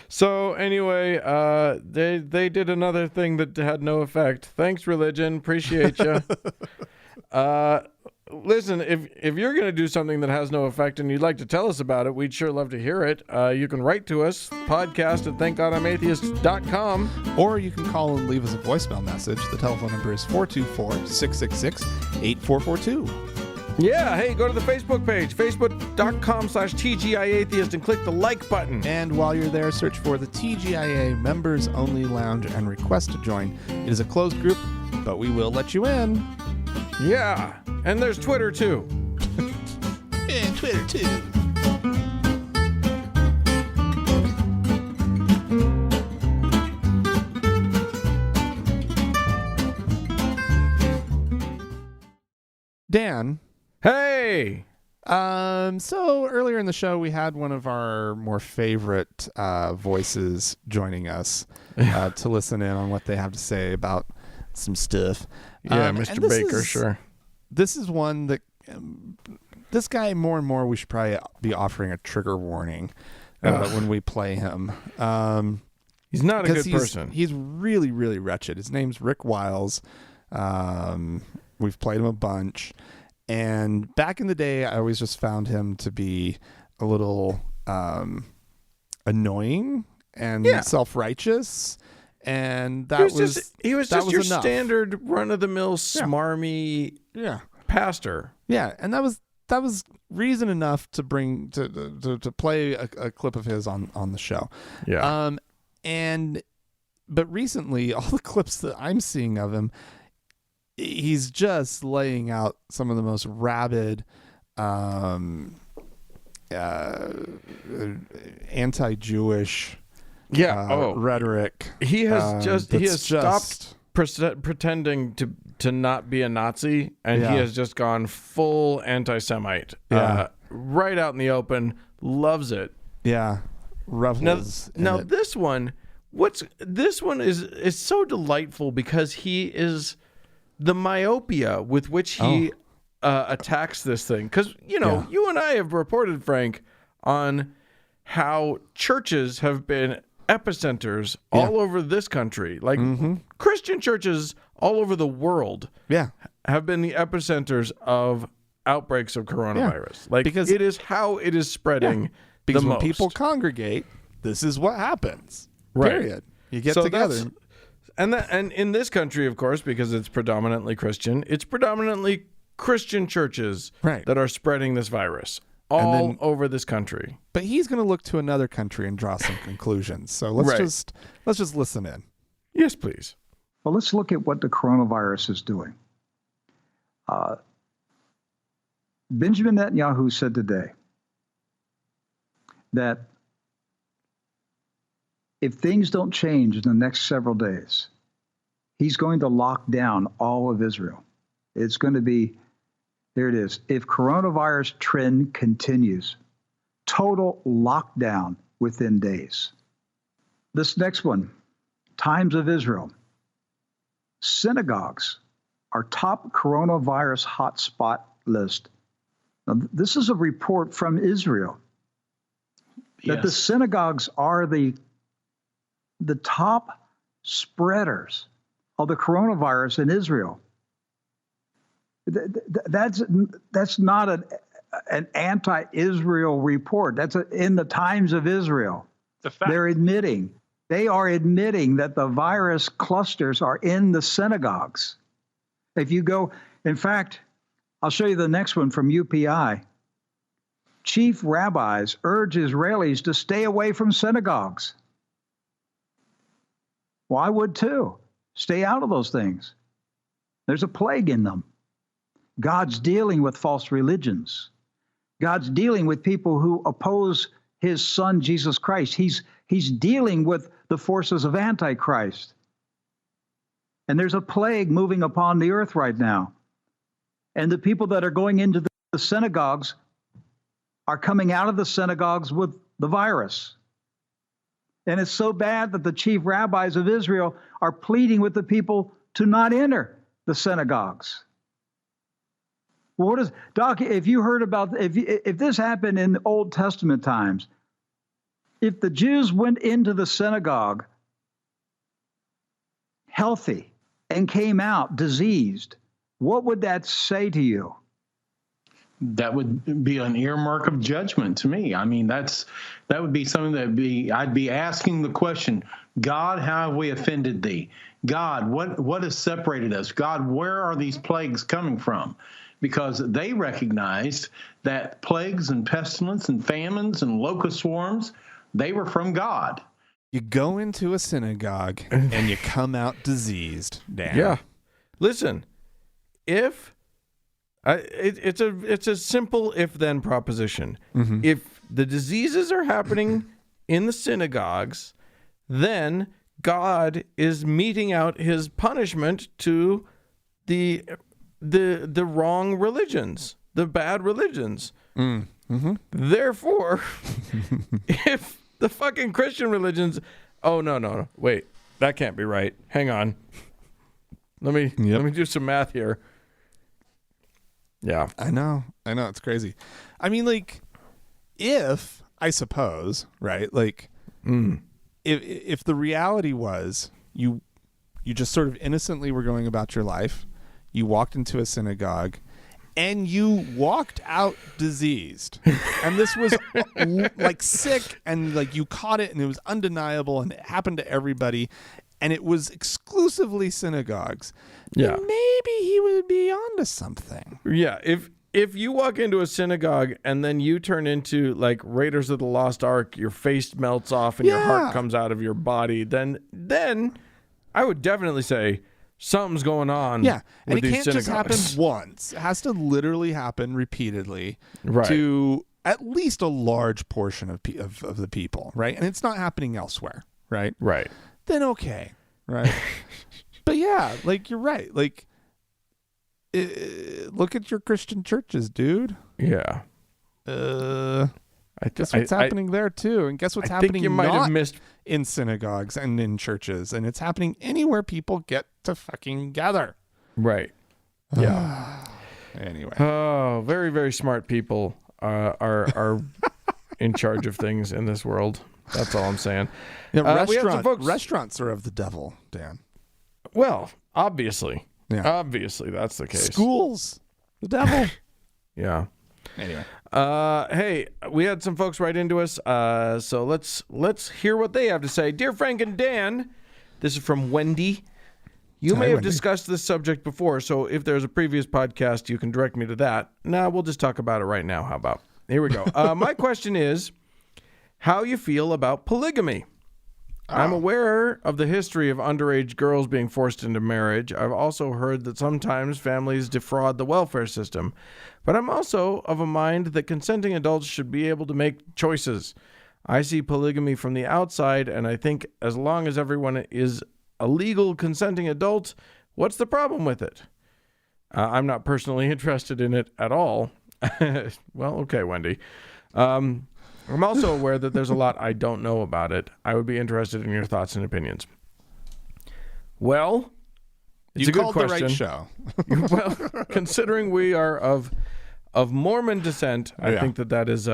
So anyway, they did another thing that had no effect. Thanks, religion. Appreciate you. Listen, if you're going to do something that has no effect and you'd like to tell us about it, we'd sure love to hear it. You can write to us, podcast@thankgodimatheist.com. Or you can call and leave us a voicemail message. The telephone number is 424-666-8442. Yeah, hey, go to the Facebook page, facebook.com/TGIAtheist, and click the like button. And while you're there, search for the TGIA Members Only Lounge and request to join. It is a closed group, but we will let you in. Yeah, and there's Twitter, too. And Twitter, too. Dan. Hey! So earlier in the show, we had one of our more favorite voices joining us to listen in on what they have to say about some stuff. Yeah, Mr. Bakker, sure. This is one that this guy, more and more, we should probably be offering a trigger warning when we play him. He's not a good person. He's really, really wretched. His name's Rick Wiles. We've played him a bunch. And back in the day, I always just found him to be a little annoying and self-righteous. And he was just your enough. Standard run-of-the-mill smarmy pastor. Yeah, and that was reason enough to bring to play a clip of his on the show. Yeah. But recently, all the clips that I'm seeing of him, he's just laying out some of the most rabid, anti-Jewish, rhetoric. He has stopped pretending to not be a Nazi, and he has just gone full anti-Semite. Right out in the open. Loves it. Yeah, revels. Now this one is so delightful because he is the myopia with which he attacks this thing. Because, you and I have reported, Frank, on how churches have been epicenters all over this country. Like, Christian churches all over the world have been the epicenters of outbreaks of coronavirus. Like, because it is how it is spreading because the when most. People congregate, this is what happens. Right. Period. You get together. And in this country, of course, because it's predominantly Christian, it's predominantly Christian churches that are spreading this virus all over this country. But he's going to look to another country and draw some conclusions. So let's just listen in. Yes, please. Well, let's look at what the coronavirus is doing. Benjamin Netanyahu said today that if things don't change in the next several days, he's going to lock down all of Israel. It's going to be, there it is. If coronavirus trend continues, total lockdown within days. This next one, Times of Israel. Synagogues are top coronavirus hotspot list. Now, this is a report from Israel that the synagogues are the top spreaders of the coronavirus in Israel. That's not an anti-Israel report. That's in the Times of Israel. The fact. They are admitting that the virus clusters are in the synagogues. If you go, in fact, I'll show you the next one from UPI. Chief rabbis urge Israelis to stay away from synagogues. Well, I would too. Stay out of those things. There's a plague in them. God's dealing with false religions. God's dealing with people who oppose his son, Jesus Christ. He's dealing with the forces of Antichrist. And there's a plague moving upon the earth right now. And the people that are going into the synagogues are coming out of the synagogues with the virus. And it's so bad that the chief rabbis of Israel are pleading with the people to not enter the synagogues. Well, what is, Doc, if you heard about, if this happened in the Old Testament times, if the Jews went into the synagogue healthy and came out diseased, what would that say to you? That would be an earmark of judgment to me. I mean, that would be something I'd be asking the question, God, how have we offended thee? God, what has separated us? God, where are these plagues coming from? Because they recognized that plagues and pestilence and famines and locust swarms, they were from God. You go into a synagogue and you come out diseased, Dan. Yeah. Listen, it's a simple if-then proposition. Mm-hmm. If the diseases are happening in the synagogues, then God is meting out his punishment to the wrong religions, the bad religions. Mm-hmm. Therefore, if the fucking Christian religions, no, wait, that can't be right. Hang on, let me do some math here. Yeah, I know, it's crazy. I mean, like, if I suppose, right, like, if the reality was you just sort of innocently were going about your life. You walked into a synagogue and you walked out diseased. And this was like sick and like you caught it and it was undeniable and it happened to everybody. And it was exclusively synagogues. Yeah. Then maybe he would be onto something. Yeah. If you walk into a synagogue and then you turn into like Raiders of the Lost Ark, your face melts off and your heart comes out of your body, then I would definitely say, something's going on. Yeah, and with it these can't synagogues. just happen once. It has to literally happen repeatedly to at least a large portion of the people, right? And it's not happening elsewhere, right? Right. Then okay, right? But yeah, like you're right. Like, look at your Christian churches, dude. Yeah. Guess what's happening there too, and guess what's happening? Think you might have missed in synagogues and in churches, and it's happening anywhere people get to fucking gather. Right. Yeah. Anyway. Oh, very, very smart people are in charge of things in this world. That's all I'm saying. Yeah, restaurants are of the devil, Dan. Well, obviously. Yeah. Obviously, that's the case. Schools, the devil. Yeah. Anyway. Hey, we had some folks write into us, so let's hear what they have to say. Dear Frank and Dan, this is from Wendy. You may have discussed this subject before, so if there's a previous podcast, you can direct me to that. Nah, we'll just talk about it right now. How about? Here we go. My question is, how you feel about polygamy? I'm aware of the history of underage girls being forced into marriage. I've also heard that sometimes families defraud the welfare system. But I'm also of a mind that consenting adults should be able to make choices. I see polygamy from the outside, and I think as long as everyone is a legal consenting adult, what's the problem with it? I'm not personally interested in it at all. Well, okay, Wendy. I'm also aware that there's a lot I don't know about it. I would be interested in your thoughts and opinions. Well, it's a good question. You called the right show. Well, considering we are of Mormon descent, I think that is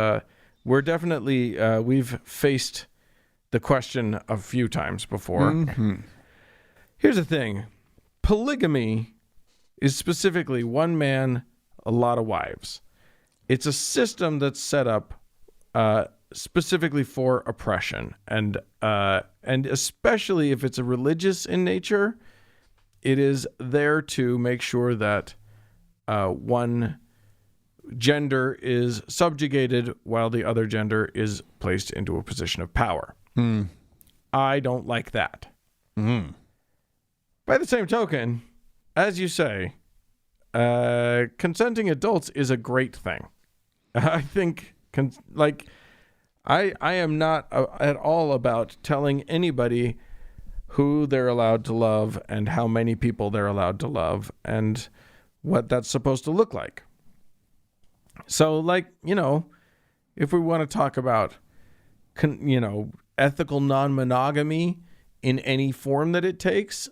we're definitely we've faced the question a few times before. Mm-hmm. Here's the thing: polygamy is specifically one man, a lot of wives. It's a system that's set up specifically for oppression, and especially if it's a religious in nature, it is there to make sure that one gender is subjugated while the other gender is placed into a position of power. I don't like that. By the same token, as you say, consenting adults is a great thing. I think, I am not at all about telling anybody who they're allowed to love and how many people they're allowed to love and what that's supposed to look like. So, if we want to talk about, ethical non-monogamy in any form that it takes,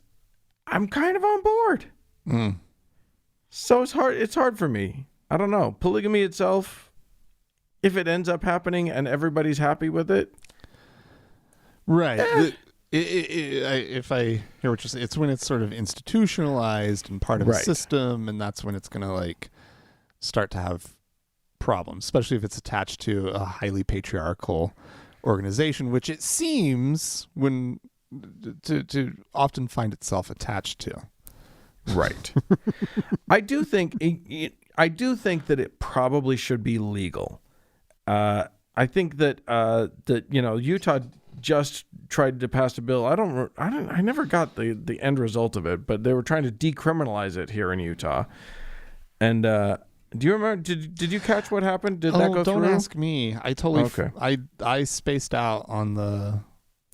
I'm kind of on board. So it's hard for me. I don't know. Polygamy itself, if it ends up happening and everybody's happy with it. Right. If I hear what you're saying, it's when it's sort of institutionalized and part of a system, and that's when it's going to start to have problems, especially if it's attached to a highly patriarchal organization, which it seems to often find itself attached to. Right. I do think that it probably should be legal. I think that Utah just tried to pass a bill. I never got the end result of it, but they were trying to decriminalize it here in Utah. And do you remember? Did you catch what happened? Did that go through? Don't ask me. I totally. I spaced out on the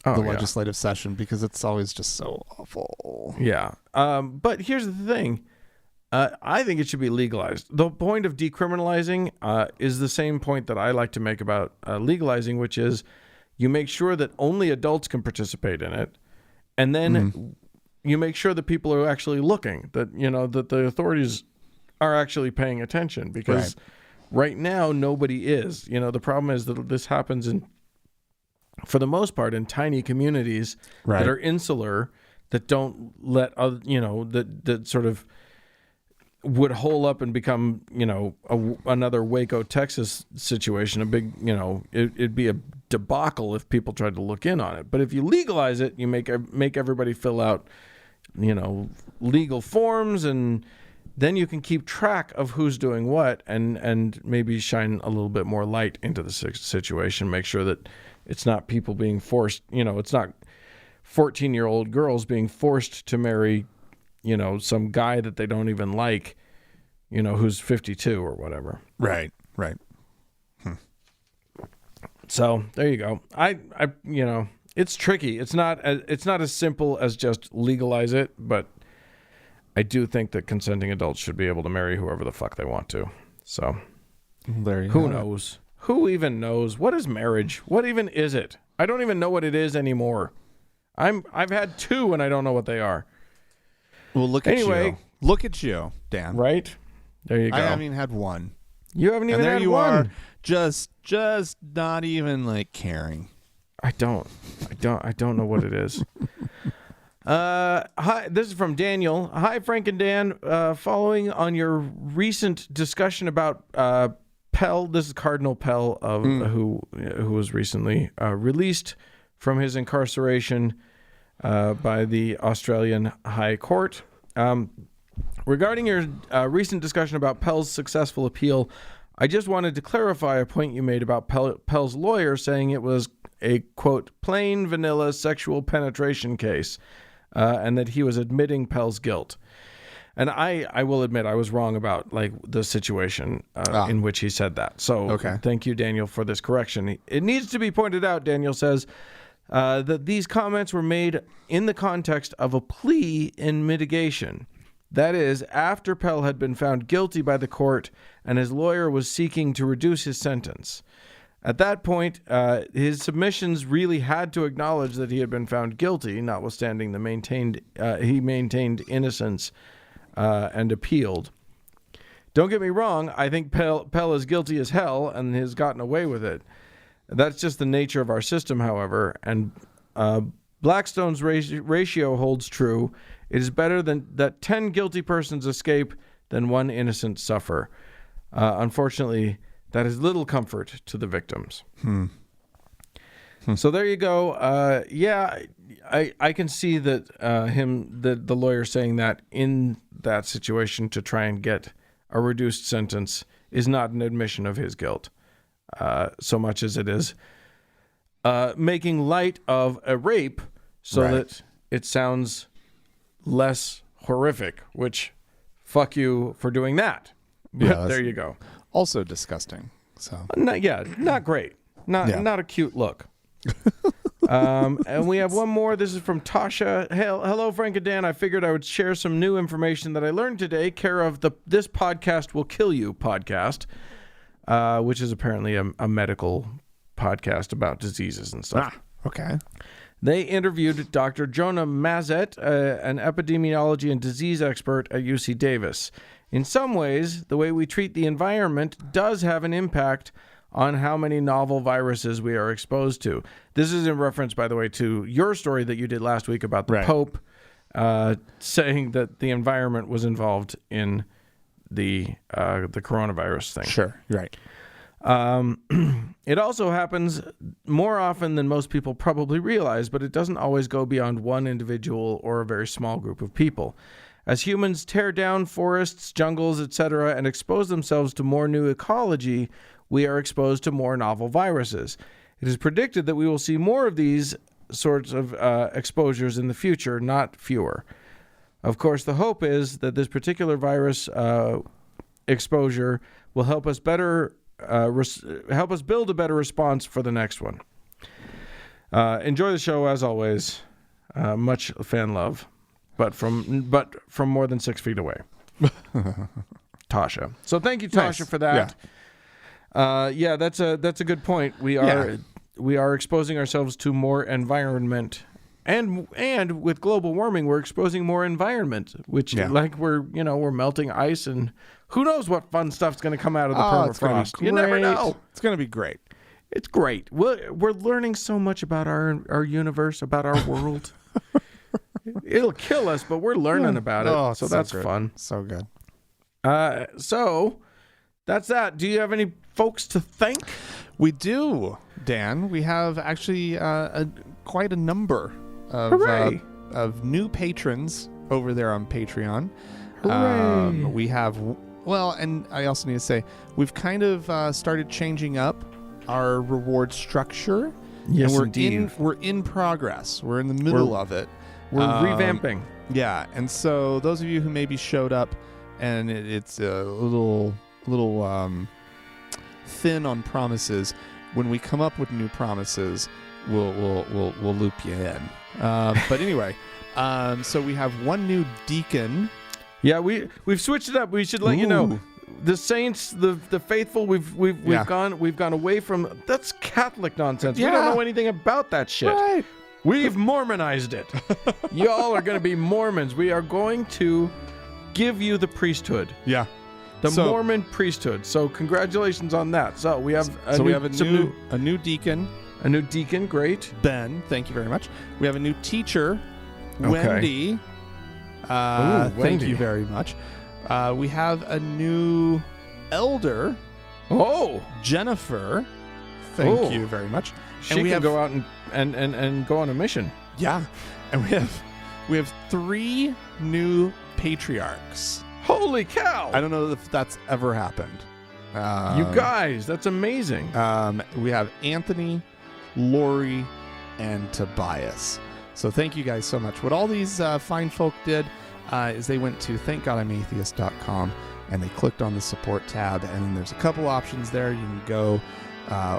legislative session because it's always just so awful. Yeah. But here's the thing. I think it should be legalized. The point of decriminalizing is the same point that I like to make about legalizing, which is you make sure that only adults can participate in it, and then you make sure that people are actually looking, that that the authorities are actually paying attention, because right now nobody is. The problem is that this happens for the most part in tiny communities that are insular, that don't let that sort of would hole up and become another Waco, Texas situation. A big it'd be a debacle if people tried to look in on it. But if you legalize it, you make everybody fill out legal forms, and then you can keep track of who's doing what, and maybe shine a little bit more light into the situation. Make sure that it's not people being forced, it's not 14-year-old girls being forced to marry, some guy that they don't even like, who's 52 or whatever. Right. So there you go. I it's tricky. It's not as simple as just legalize it, but I do think that consenting adults should be able to marry whoever the fuck they want to. So who knows? Who even knows? What is marriage? What even is it? I don't even know what it is anymore. I've had two and I don't know what they are. Well, look at you, Dan. Right? There you go. I haven't even had one. You haven't even had one. And there you are, just not even caring. I don't know what it is. Hi, this is from Daniel. Hi, Frank and Dan. Following on your recent discussion about Pell, this is Cardinal Pell, who was recently released from his incarceration by the Australian High Court. Regarding your recent discussion about Pell's successful appeal, I just wanted to clarify a point you made about Pell's lawyer saying it was a, quote, plain vanilla sexual penetration case, and that he was admitting Pell's guilt. And I will admit I was wrong about the situation in which he said that. So Thank you, Daniel, for this correction. It needs to be pointed out, Daniel says, that these comments were made in the context of a plea in mitigation. That is, after Pell had been found guilty by the court and his lawyer was seeking to reduce his sentence. At that point, his submissions really had to acknowledge that he had been found guilty, notwithstanding he maintained innocence and appealed. Don't get me wrong, I think Pell is guilty as hell and has gotten away with it. That's just the nature of our system, however, and Blackstone's ratio holds true. It is better that 10 guilty persons escape than one innocent suffer. Unfortunately, that is little comfort to the victims. So there you go. I can see that the lawyer saying that in that situation to try and get a reduced sentence is not an admission of his guilt, so much as it is making light of a rape so that it sounds less horrific, which fuck you for doing that. But there you go. Also disgusting. So not great. Not a cute look. And we have one more. This is from Tasha. Hello, Frank and Dan. I figured I would share some new information that I learned today, care of the This Podcast Will Kill You podcast, which is apparently a medical podcast about diseases and stuff. Okay. They interviewed Dr. Jonah Mazet, an epidemiology and disease expert at UC Davis. In some ways, the way we treat the environment does have an impact on how many novel viruses we are exposed to. This is in reference, by the way, to your story that you did last week about the Pope saying that the environment was involved in the coronavirus thing. Sure, right. It also happens more often than most people probably realize, but it doesn't always go beyond one individual or a very small group of people. As humans tear down forests, jungles, etc., and expose themselves to more new ecology, we are exposed to more novel viruses. It is predicted that we will see more of these sorts of exposures in the future, not fewer. Of course, the hope is that this particular virus exposure will help us build a better response for the next one. Enjoy the show as always. Much fan love, but from more than 6 feet away. Tasha. So thank you, Tasha, for that. Yeah. That's a good point. We are exposing ourselves to more environment, and with global warming, we're exposing more environment, which like we're melting ice, and who knows what fun stuff's going to come out of the permafrost. You never know. It's going to be great. It's great. We're learning so much about our universe, about our world. It'll kill us, but we're learning about it. So that's fun. So good. So that's that. Do you have any folks to thank? We do, Dan. We have actually quite a number of new patrons over there on Patreon. Hooray! We have, and I also need to say, we've kind of started changing up our reward structure. Yes, and indeed. We're in progress. We're in the middle of it. We're revamping. Yeah, and so those of you who maybe showed up and it's a little thin on promises, when we come up with new promises, we'll loop you in. But anyway, so we have one new deacon. Yeah, we've switched it up. We should let you know. The saints, the faithful, we've gone away from that's Catholic nonsense. Yeah. We don't know anything about that shit. Right. We've Mormonized it. Y'all are going to be Mormons. We are going to give you the priesthood. Yeah. The Mormon priesthood. So congratulations on that. So we have a new deacon. A new deacon, great. Ben, thank you very much. We have a new teacher, Wendy. Thank you very much. We have a new elder. Jennifer. Thank you very much. She can go out and go on a mission. Yeah. And we have 3 new patriarchs. Holy cow! I don't know if that's ever happened. You guys, that's amazing. We have Anthony, Lori, and Tobias. So thank you guys so much. What all these fine folk did is they went to thankgodimatheist.com and they clicked on the support tab, and then there's a couple options there. You can go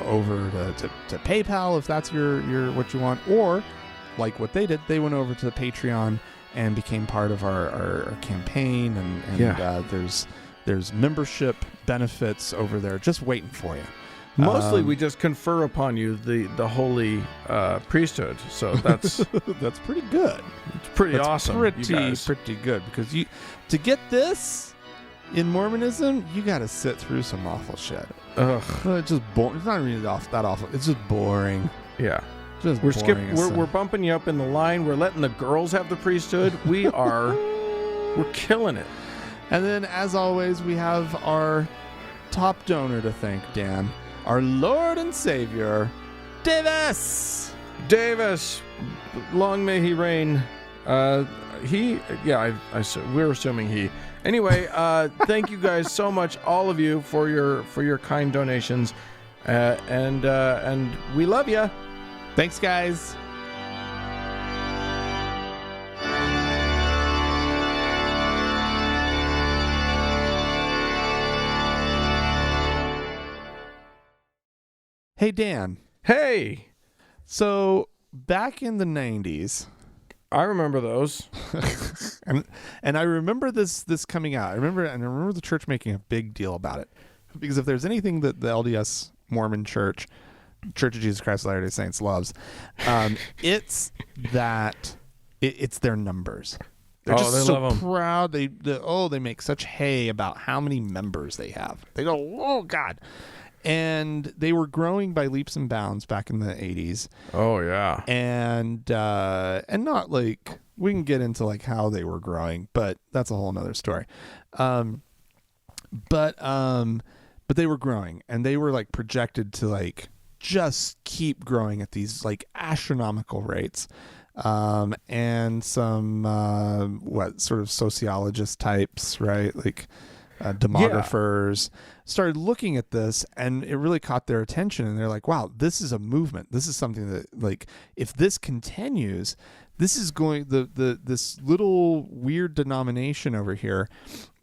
over to PayPal if that's your what you want, or like what they did, they went over to the Patreon and became part of our campaign, and there's membership benefits over there just waiting for you. Mostly we just confer upon you the holy priesthood, so that's that's pretty good. It's pretty awesome. Pretty good, because to get this in Mormonism, you got to sit through some awful shit. Ugh. It's just boring. It's not really that awful. It's just boring. Yeah. We're bumping you up in the line. We're letting the girls have the priesthood. We're killing it. And then, as always, we have our top donor to thank, Dan, our Lord and Savior, Davis, long may he reign. We're assuming he. Anyway, thank you guys so much, all of you, for your kind donations, and we love you. Thanks, guys. Hey, Dan. Hey. So back in the 90s, I remember those, and I remember this coming out. I remember the church making a big deal about it, because if there's anything that the LDS Mormon Church of Jesus Christ of Latter-day Saints loves, it's that it's their numbers. They're just so proud. They make such hay about how many members they have. They go, oh God. And they were growing by leaps and bounds back in the 80s. Oh yeah. And not like, we can get into like how they were growing, but that's a whole nother story. But they were growing, and they were like projected to like just keep growing at these like astronomical rates. And some sort of sociologist types, right? Like demographers started looking at this, and it really caught their attention, and they're like, wow, this is a movement. This is something that, like, if this continues, this is going, this little weird denomination over here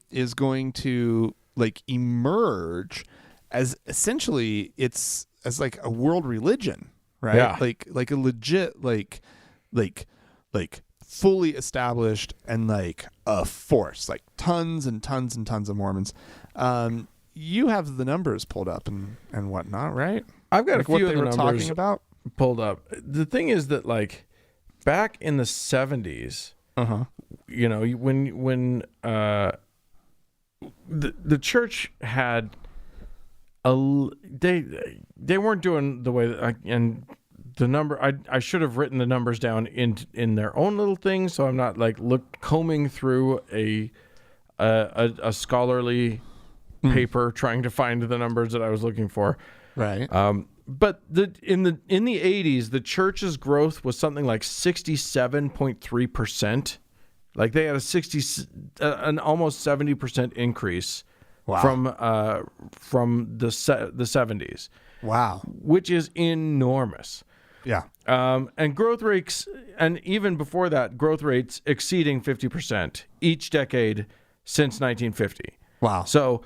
is going to like emerge as essentially as like a world religion, right? Yeah. Like a legit like fully established and like a force, like tons and tons and tons of Mormons. You have the numbers pulled up and whatnot, right? I've got like a few what of the numbers talking about pulled up. The thing is that like back in the 70s, you know, when the church had they weren't doing the way that and the number I should have written the numbers down in their own little thing, so I'm not like combing through a scholarly paper trying to find the numbers that I was looking for. Right. But in the 80s, the church's growth was something like 67.3%. Like they had an almost 70% increase. Wow. from the 70s. Wow. Which is enormous. Yeah. And growth rates, and even before that, growth rates exceeding 50% each decade since 1950. Wow. So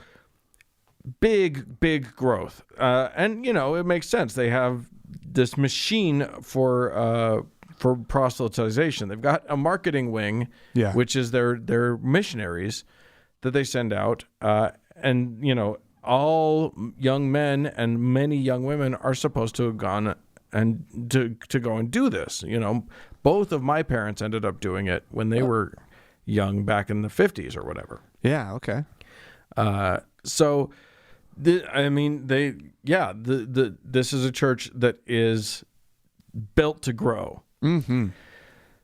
big growth. And, you know, it makes sense. They have this machine for proselytization. They've got a marketing wing, which is their missionaries that they send out. And, you know, all young men and many young women are supposed to have gone and to go and do this. You know, both of my parents ended up doing it when they were young back in the 50s or whatever. Yeah. Okay. So, this is a church that is built to grow. Mm-hmm.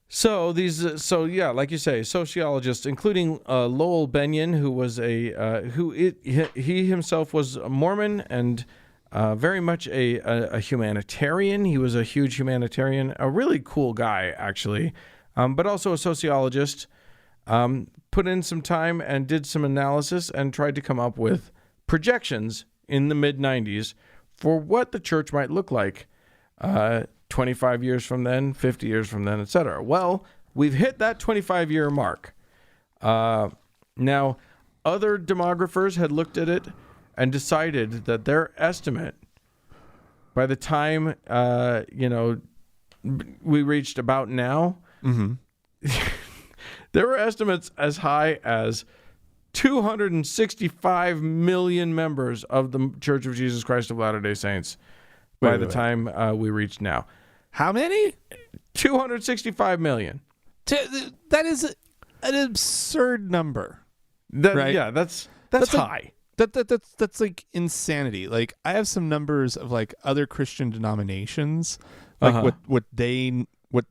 So like you say, sociologists, including Lowell Benyon, who was he himself was a Mormon and very much a humanitarian. He was a huge humanitarian, a really cool guy actually, but also a sociologist. Put in some time and did some analysis and tried to come up with projections in the mid-90s for what the church might look like 25 years from then, 50 years from then, etc. Well, we've hit that 25-year mark. Now, other demographers had looked at it and decided that their estimate, by the time we reached about now, there were estimates as high as 265 million members of the Church of Jesus Christ of Latter-day Saints by the time we reached now. How many? 265 million. That is an absurd number. Right? Yeah, that's high. That's like insanity. Like I have some numbers of like other Christian denominations, like what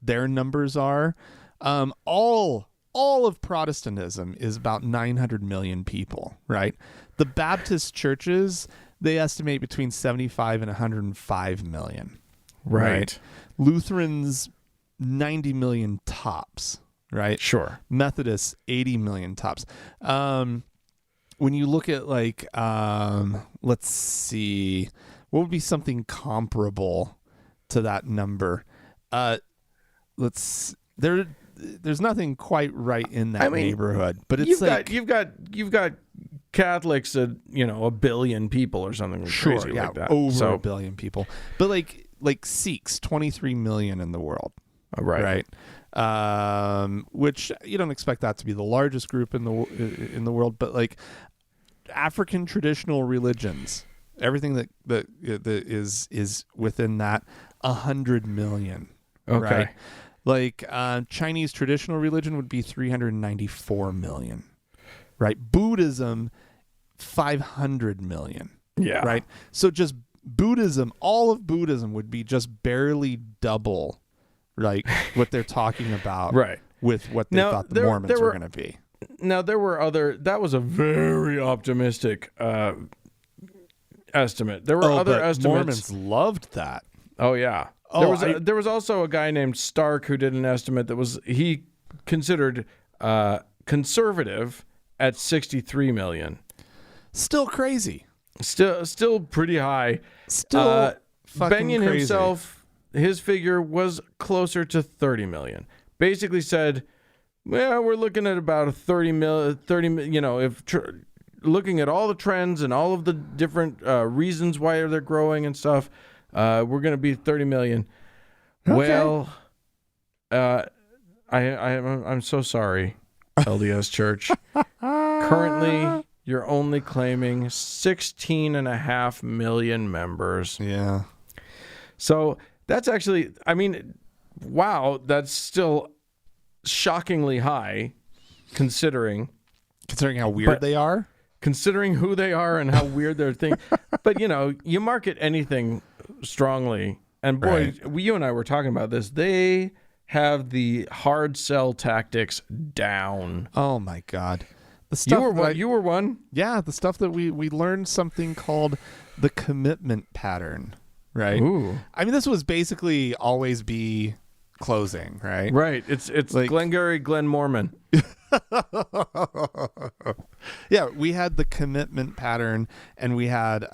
their numbers are. All of Protestantism is about 900 million people, right? The Baptist churches, they estimate between 75 and 105 million. Right. Lutherans, 90 million tops, right? Sure. Methodists, 80 million tops. When you look at like, let's see, what would be something comparable to that number? There's nothing quite right in that neighborhood, but it's you've got Catholics at 1 billion people or something crazy like that. Over 1 billion people, but like Sikhs, 23 million in the world. Right. Which you don't expect that to be the largest group in the world, but like African traditional religions, everything that is within that 100 million. Okay. Right? Like Chinese traditional religion would be 394 million. Right. Buddhism, 500 million. Yeah. Right. So just Buddhism, all of Buddhism would be just barely double, like what they're talking about, right? With what they thought the Mormons were going to be. Now there were that was a very optimistic estimate. There were other estimates. Mormons loved that. Oh yeah. There was also a guy named Stark who did an estimate that he considered conservative at 63 million. Still crazy. Still pretty high. Still fucking Benyon crazy. himself, his figure was closer to 30 million. Basically said, well, we're looking at about 30 if looking at all the trends and all of the different reasons why they're growing and stuff, we're going to be 30 million. Okay. Well, I'm so sorry, LDS Church. Currently, you're only claiming 16.5 million members. Yeah. So that's actually, wow, that's still shockingly high considering how weird they are. Considering who they are and how weird their thing. But, you market anything strongly. And boy, you and I were talking about this. They have the hard sell tactics down. Oh, my God. The stuff you were one. Yeah, the stuff that we learned something called the commitment pattern, right? Ooh. This was basically always be closing, right? Right. It's like Glengarry Glen Mormon. Yeah, we had the commitment pattern, and we had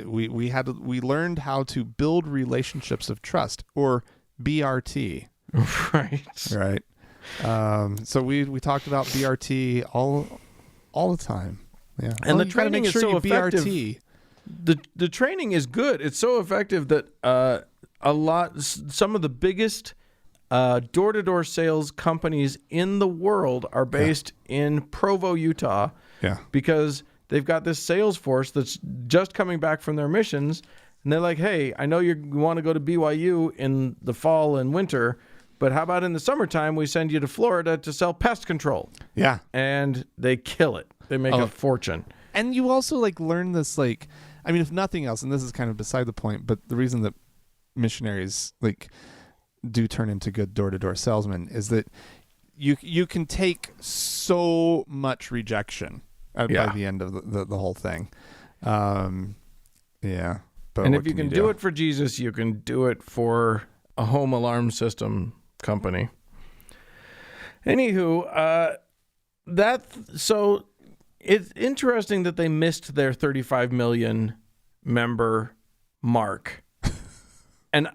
we learned how to build relationships of trust, or BRT. Right. So we talked about BRT all the time. Yeah. And the training is so effective. BRT. The training is good. It's so effective that some of the biggest door-to-door sales companies in the world are based in Provo, Utah. Yeah. Because they've got this sales force that's just coming back from their missions, and they're like, "Hey, I know you want to go to BYU in the fall and winter, but how about in the summertime we send you to Florida to sell pest control?" Yeah. And they kill it. They make a fortune. And you also learn this, if nothing else, and this is kind of beside the point, but the reason that missionaries do turn into good door-to-door salesmen is that you can take so much rejection by the end of the whole thing. Yeah. But and if you can do it for Jesus, you can do it for a home alarm system company. Anywho, so it's interesting that they missed their 35 million member mark. And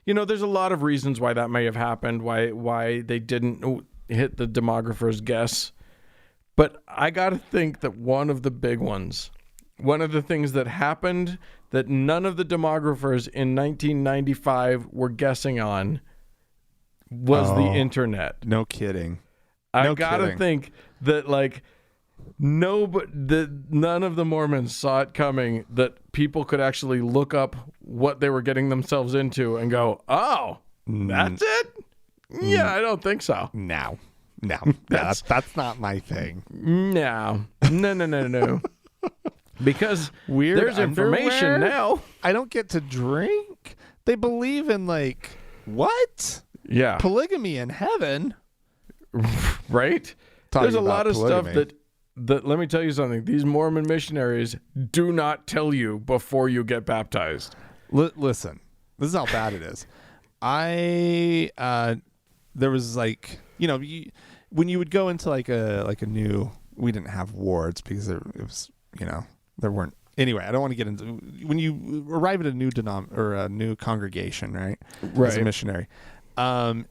there's a lot of reasons why that may have happened, why they didn't hit the demographer's guess. But I got to think that one of the big ones, one of the things that happened that none of the demographers in 1995 were guessing on was the internet. No kidding. I got to think that none of the Mormons saw it coming, that people could actually look up what they were getting themselves into and go, "Oh, that's it? Yeah, I don't think so." No. That's not my thing. No. Because weird there's information now. I don't get to drink. They believe in what? Yeah. Polygamy in heaven. Right? There's a lot of stuff that let me tell you something. These Mormon missionaries do not tell you before you get baptized. Listen, This is how bad it is. There was like, when you would go into like a new, we didn't have wards because it was, there weren't. Anyway, I don't want to get into when you arrive at a new a new congregation, right? As a missionary, there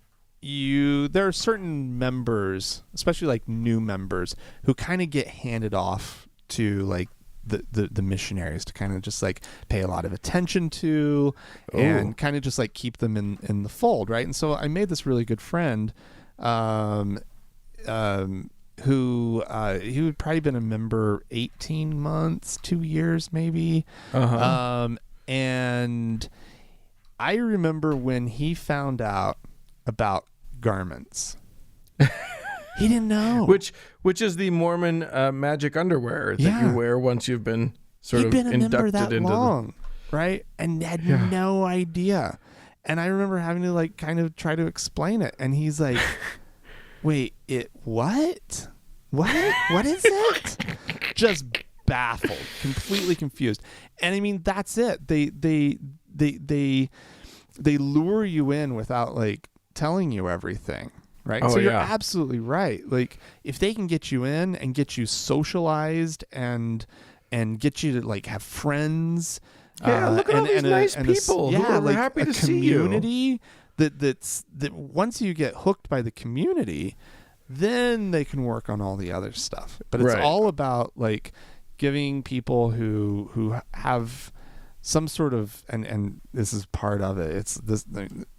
are certain members, especially like new members, who kind of get handed off to like the missionaries to kind of just like pay a lot of attention to and kind of just like keep them in the fold, right? And so I made this really good friend who he had probably been a member 18 months, 2 years maybe. And I remember when he found out about garments. He didn't know. Which is the Mormon magic underwear that you wear once you've been sort of inducted into long, right? And had no idea. And I remember having to like kind of try to explain it. And he's like, wait, what? What is it? Just baffled, completely confused. And I mean, that's it. They lure you in without like telling you everything. Right. So you're absolutely right. Like if they can get you in and get you socialized and get you to like have friends. Look at all these nice people who are like happy to see you. Community that once you get hooked by the community, then they can work on all the other stuff. But it's all about like giving people who have some sort of and this is part of it. It's this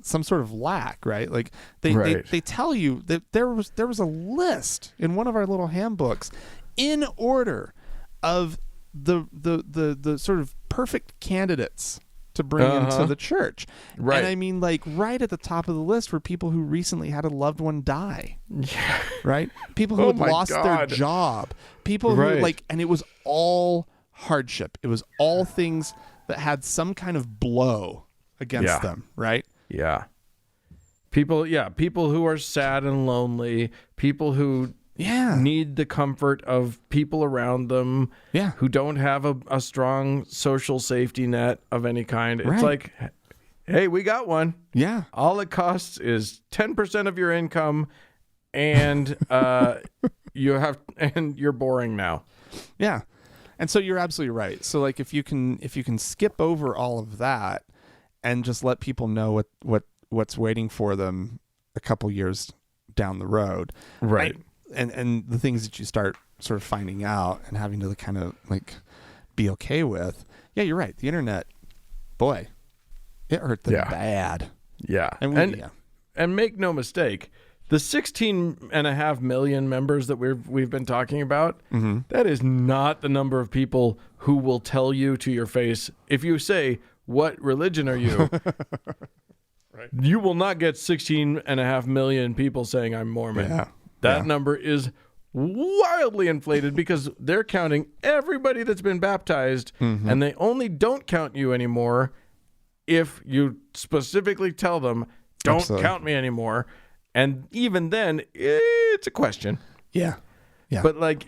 some sort of lack, right? Like they tell you that there was a list in one of our little handbooks in order of the sort of perfect candidates to bring into the church. Right. And I mean, like right at the top of the list were people who recently had a loved one die. Yeah. Right? People who had lost their job. People who like, and it was all hardship. It was all things that had some kind of blow against them, right? Yeah. People who are sad and lonely, people who need the comfort of people around them, who don't have a strong social safety net of any kind. It's like, hey, we got one. Yeah. All it costs is 10% of your income and you're boring now. Yeah. And so you're absolutely right. So like if you can skip over all of that and just let people know what's waiting for them a couple years down the road. Right. And the things that you start sort of finding out and having to kind of like be okay with. Yeah, you're right. The internet, boy, it hurt them bad. Yeah. And make no mistake, the 16.5 million members that we've been talking about, that is not the number of people who will tell you to your face, if you say, what religion are you? You will not get 16.5 million people saying I'm Mormon. Yeah. That number is wildly inflated because they're counting everybody that's been baptized, and they only don't count you anymore if you specifically tell them, don't count me anymore. And even then, it's a question. Yeah. Yeah. But like,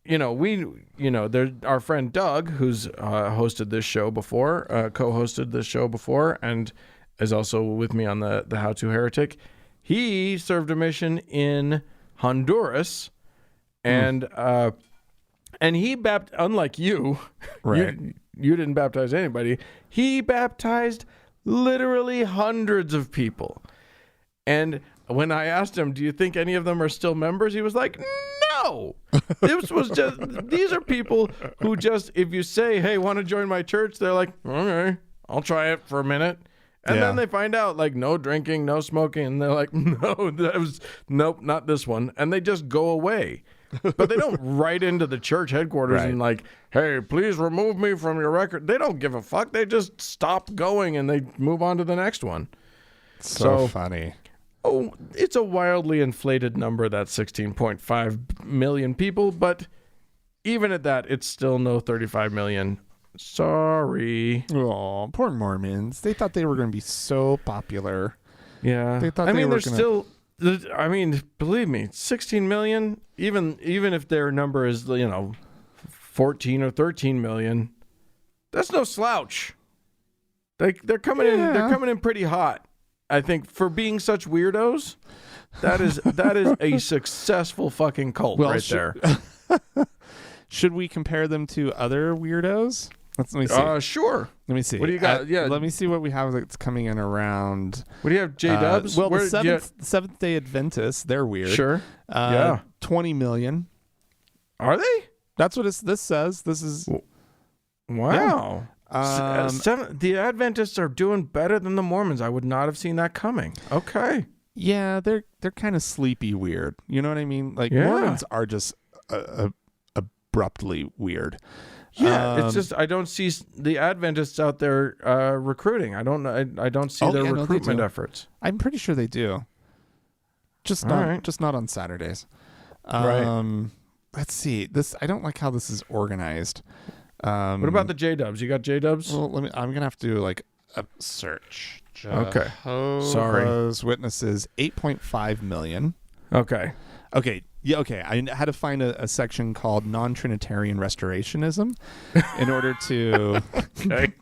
there's our friend Doug, who's hosted this show before, co-hosted this show before, and is also with me on the How to Heretic. He served a mission in Honduras, and he baptized, unlike you, you didn't baptize anybody. He baptized literally hundreds of people. And when I asked him, do you think any of them are still members? He was like, no. These are people who just, if you say, hey, want to join my church? They're like, okay, I'll try it for a minute. And then they find out, like, no drinking, no smoking. And they're like, nope, not this one. And they just go away. But they don't write into the church headquarters and like, hey, please remove me from your record. They don't give a fuck. They just stop going and they move on to the next one. So funny. Oh, it's a wildly inflated number, that 16.5 million people. But even at that, it's still no 35 million. Sorry. Oh, poor Mormons. They thought they were going to be so popular. Yeah. They thought believe me, 16 million, even if their number is, 14 or 13 million, that's no slouch. They're coming in. They're coming in pretty hot. I think for being such weirdos, that is a successful fucking cult there. Should we compare them to other weirdos? Let me see. Sure. Let me see. What do you got? Let me see what we have that's coming in around. What do you have? J-Dubs? Well, the Seventh-day Adventists, they're weird. Sure. 20 million. Are they? That's what this says. This is. Wow. Yeah. The Adventists are doing better than the Mormons. I would not have seen that coming. Okay. Yeah, they're kind of sleepy weird. You know what I mean? Like Mormons are just abruptly weird. Yeah, it's just I don't see the Adventists out there recruiting. I don't see their recruitment efforts. I'm pretty sure they do. Just not on Saturdays. Right. Let's see. I don't like how this is organized. What about the J-Dubs? You got J-Dubs? Well, I'm gonna have to do like a search. Okay. Sorry. Witnesses 8.5 million. Okay. Yeah, okay. I had to find a section called non-Trinitarian Restorationism in order to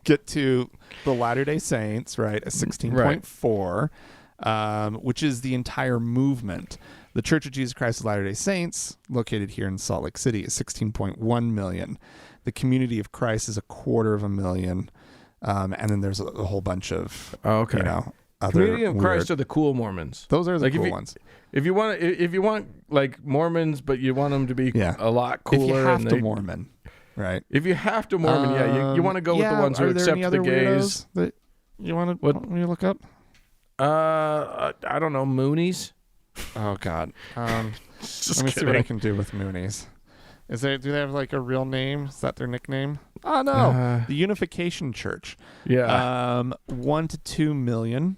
get to the Latter-day Saints, right? A 16.4, which is the entire movement. The Church of Jesus Christ of Latter-day Saints, located here in Salt Lake City, is 16.1 million. The Community of Christ is 250,000. And then there's a whole bunch of, other Community of Christ are the cool Mormons. Those are the cool ones. If you want like Mormons, but you want them to be a lot cooler. If you have to Mormon, right? If you have to Mormon, you want to go with the ones who accept the gays. That you want to look up? I don't know, Moonies. Oh God. Let me see what I can do with Moonies. Do they have like a real name? Is that their nickname? Oh no, the Unification Church. Yeah. 1 to 2 million.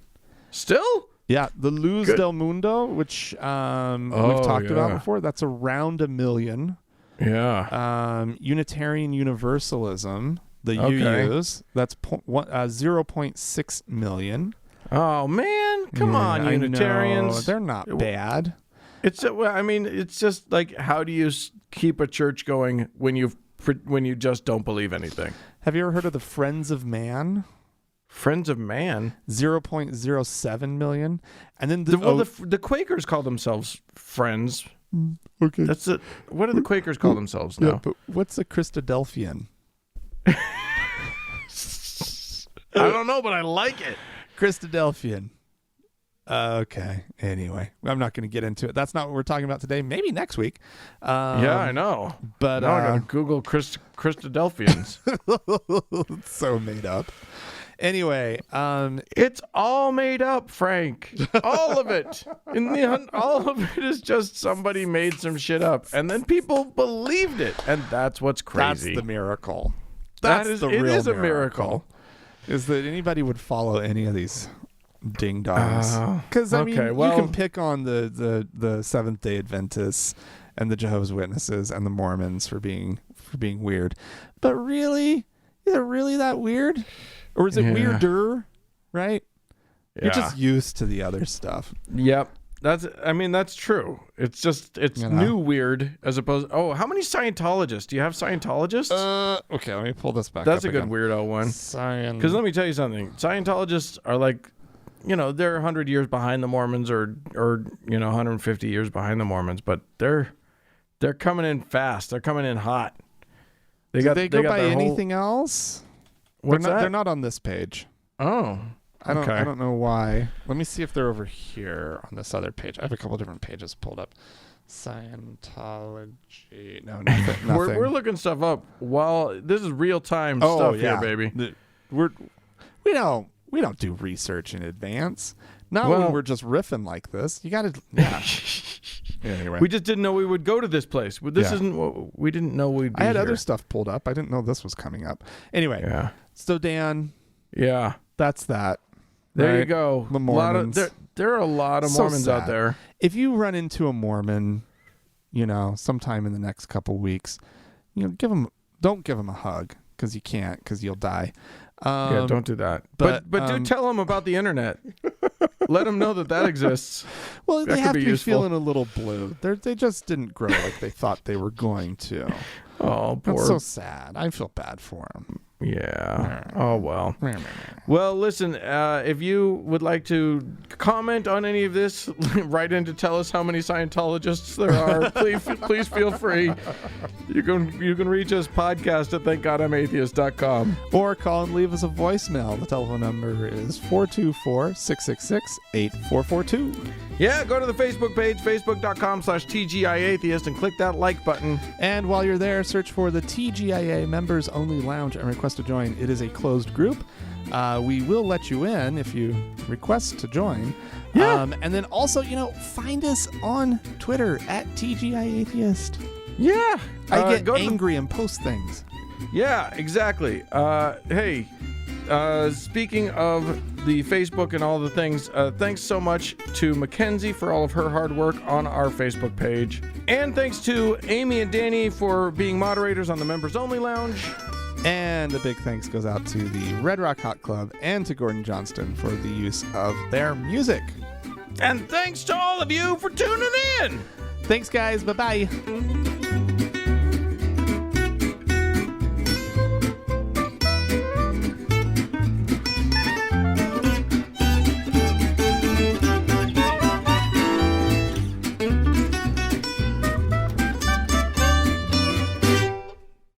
Still? Yeah, the Luz del Mundo, which we've talked about before, that's around 1 million. Yeah. Unitarian Universalism, the UUs, that's 0.6 million. Oh man, come on, Unitarians. They're not bad. It's just like, how do you keep a church going when you just don't believe anything? Have you ever heard of the Friends of Man? Friends of Man? 0.07 million. And then the Quakers call themselves Friends. Okay. What do the Quakers call themselves now? Yeah, but what's a Christadelphian? I don't know, but I like it. Christadelphian. Okay. Anyway, I'm not going to get into it. That's not what we're talking about today. Maybe next week. Yeah, I know. But now I got to Google Christadelphians. It's so made up. Anyway, it's all made up, Frank. All of it. All of it is just somebody made some shit up, and then people believed it, and that's what's crazy. That's the miracle. It is a miracle. Is that anybody would follow any of these ding dongs? Because you can pick on the Seventh-day Adventists and the Jehovah's Witnesses and the Mormons for being weird, but really, is it really that weird? Or is it weirder, right? Yeah. You're just used to the other stuff. Yep. That's true. It's new weird as opposed. Oh, how many Scientologists? Do you have Scientologists? Okay, let me pull this back. That's a good weirdo one. Because let me tell you something. Scientologists are like, they're 100 years behind the Mormons or 150 years behind the Mormons, but they're coming in fast. They're coming in hot. They go by anything else? What's that? They're not on this page. Oh, I don't know why. Let me see if they're over here on this other page. I have a couple different pages pulled up. Scientology. No, nothing. We're looking stuff up while this is real time stuff here, baby. We don't do research in advance. Not when we're just riffing like this. You got to. Yeah. Anyway, we just didn't know we would go to this place. This isn't what we didn't know we'd be. I had other stuff pulled up. I didn't know this was coming up. Anyway. Yeah. So Dan. Yeah. That's that. There you go. The Mormons. There are a lot of Mormons out there. If you run into a Mormon, sometime in the next couple weeks, don't give him a hug because you can't, because you'll die. Don't do that. But do tell them about the internet. Let them know that exists. Well, they have to be feeling a little blue. They just didn't grow like they thought they were going to. Oh, poor. That's so sad. I feel bad for them. Yeah. Oh, well. Well, listen, if you would like to comment on any of this, write in to tell us how many Scientologists there are. Please feel free. You can reach us podcast at thankgodimatheist.com. Or call and leave us a voicemail. The telephone number is 424-666-8442. Yeah, go to the Facebook page, facebook.com/TGIAtheist, and click that like button. And while you're there, search for the TGIA Members Only Lounge and request to join. It is a closed group. We will let you in if you request to join. Yeah. And then also, find us on Twitter at TGIAtheist. Yeah. I get angry and post things. Yeah, exactly. Hey, speaking of the Facebook and all the things, thanks so much to Mackenzie for all of her hard work on our Facebook page. And thanks to Amy and Danny for being moderators on the Members Only Lounge. And a big thanks goes out to the Red Rock Hot Club and to Gordon Johnston for the use of their music. And thanks to all of you for tuning in. Thanks, guys. Bye-bye.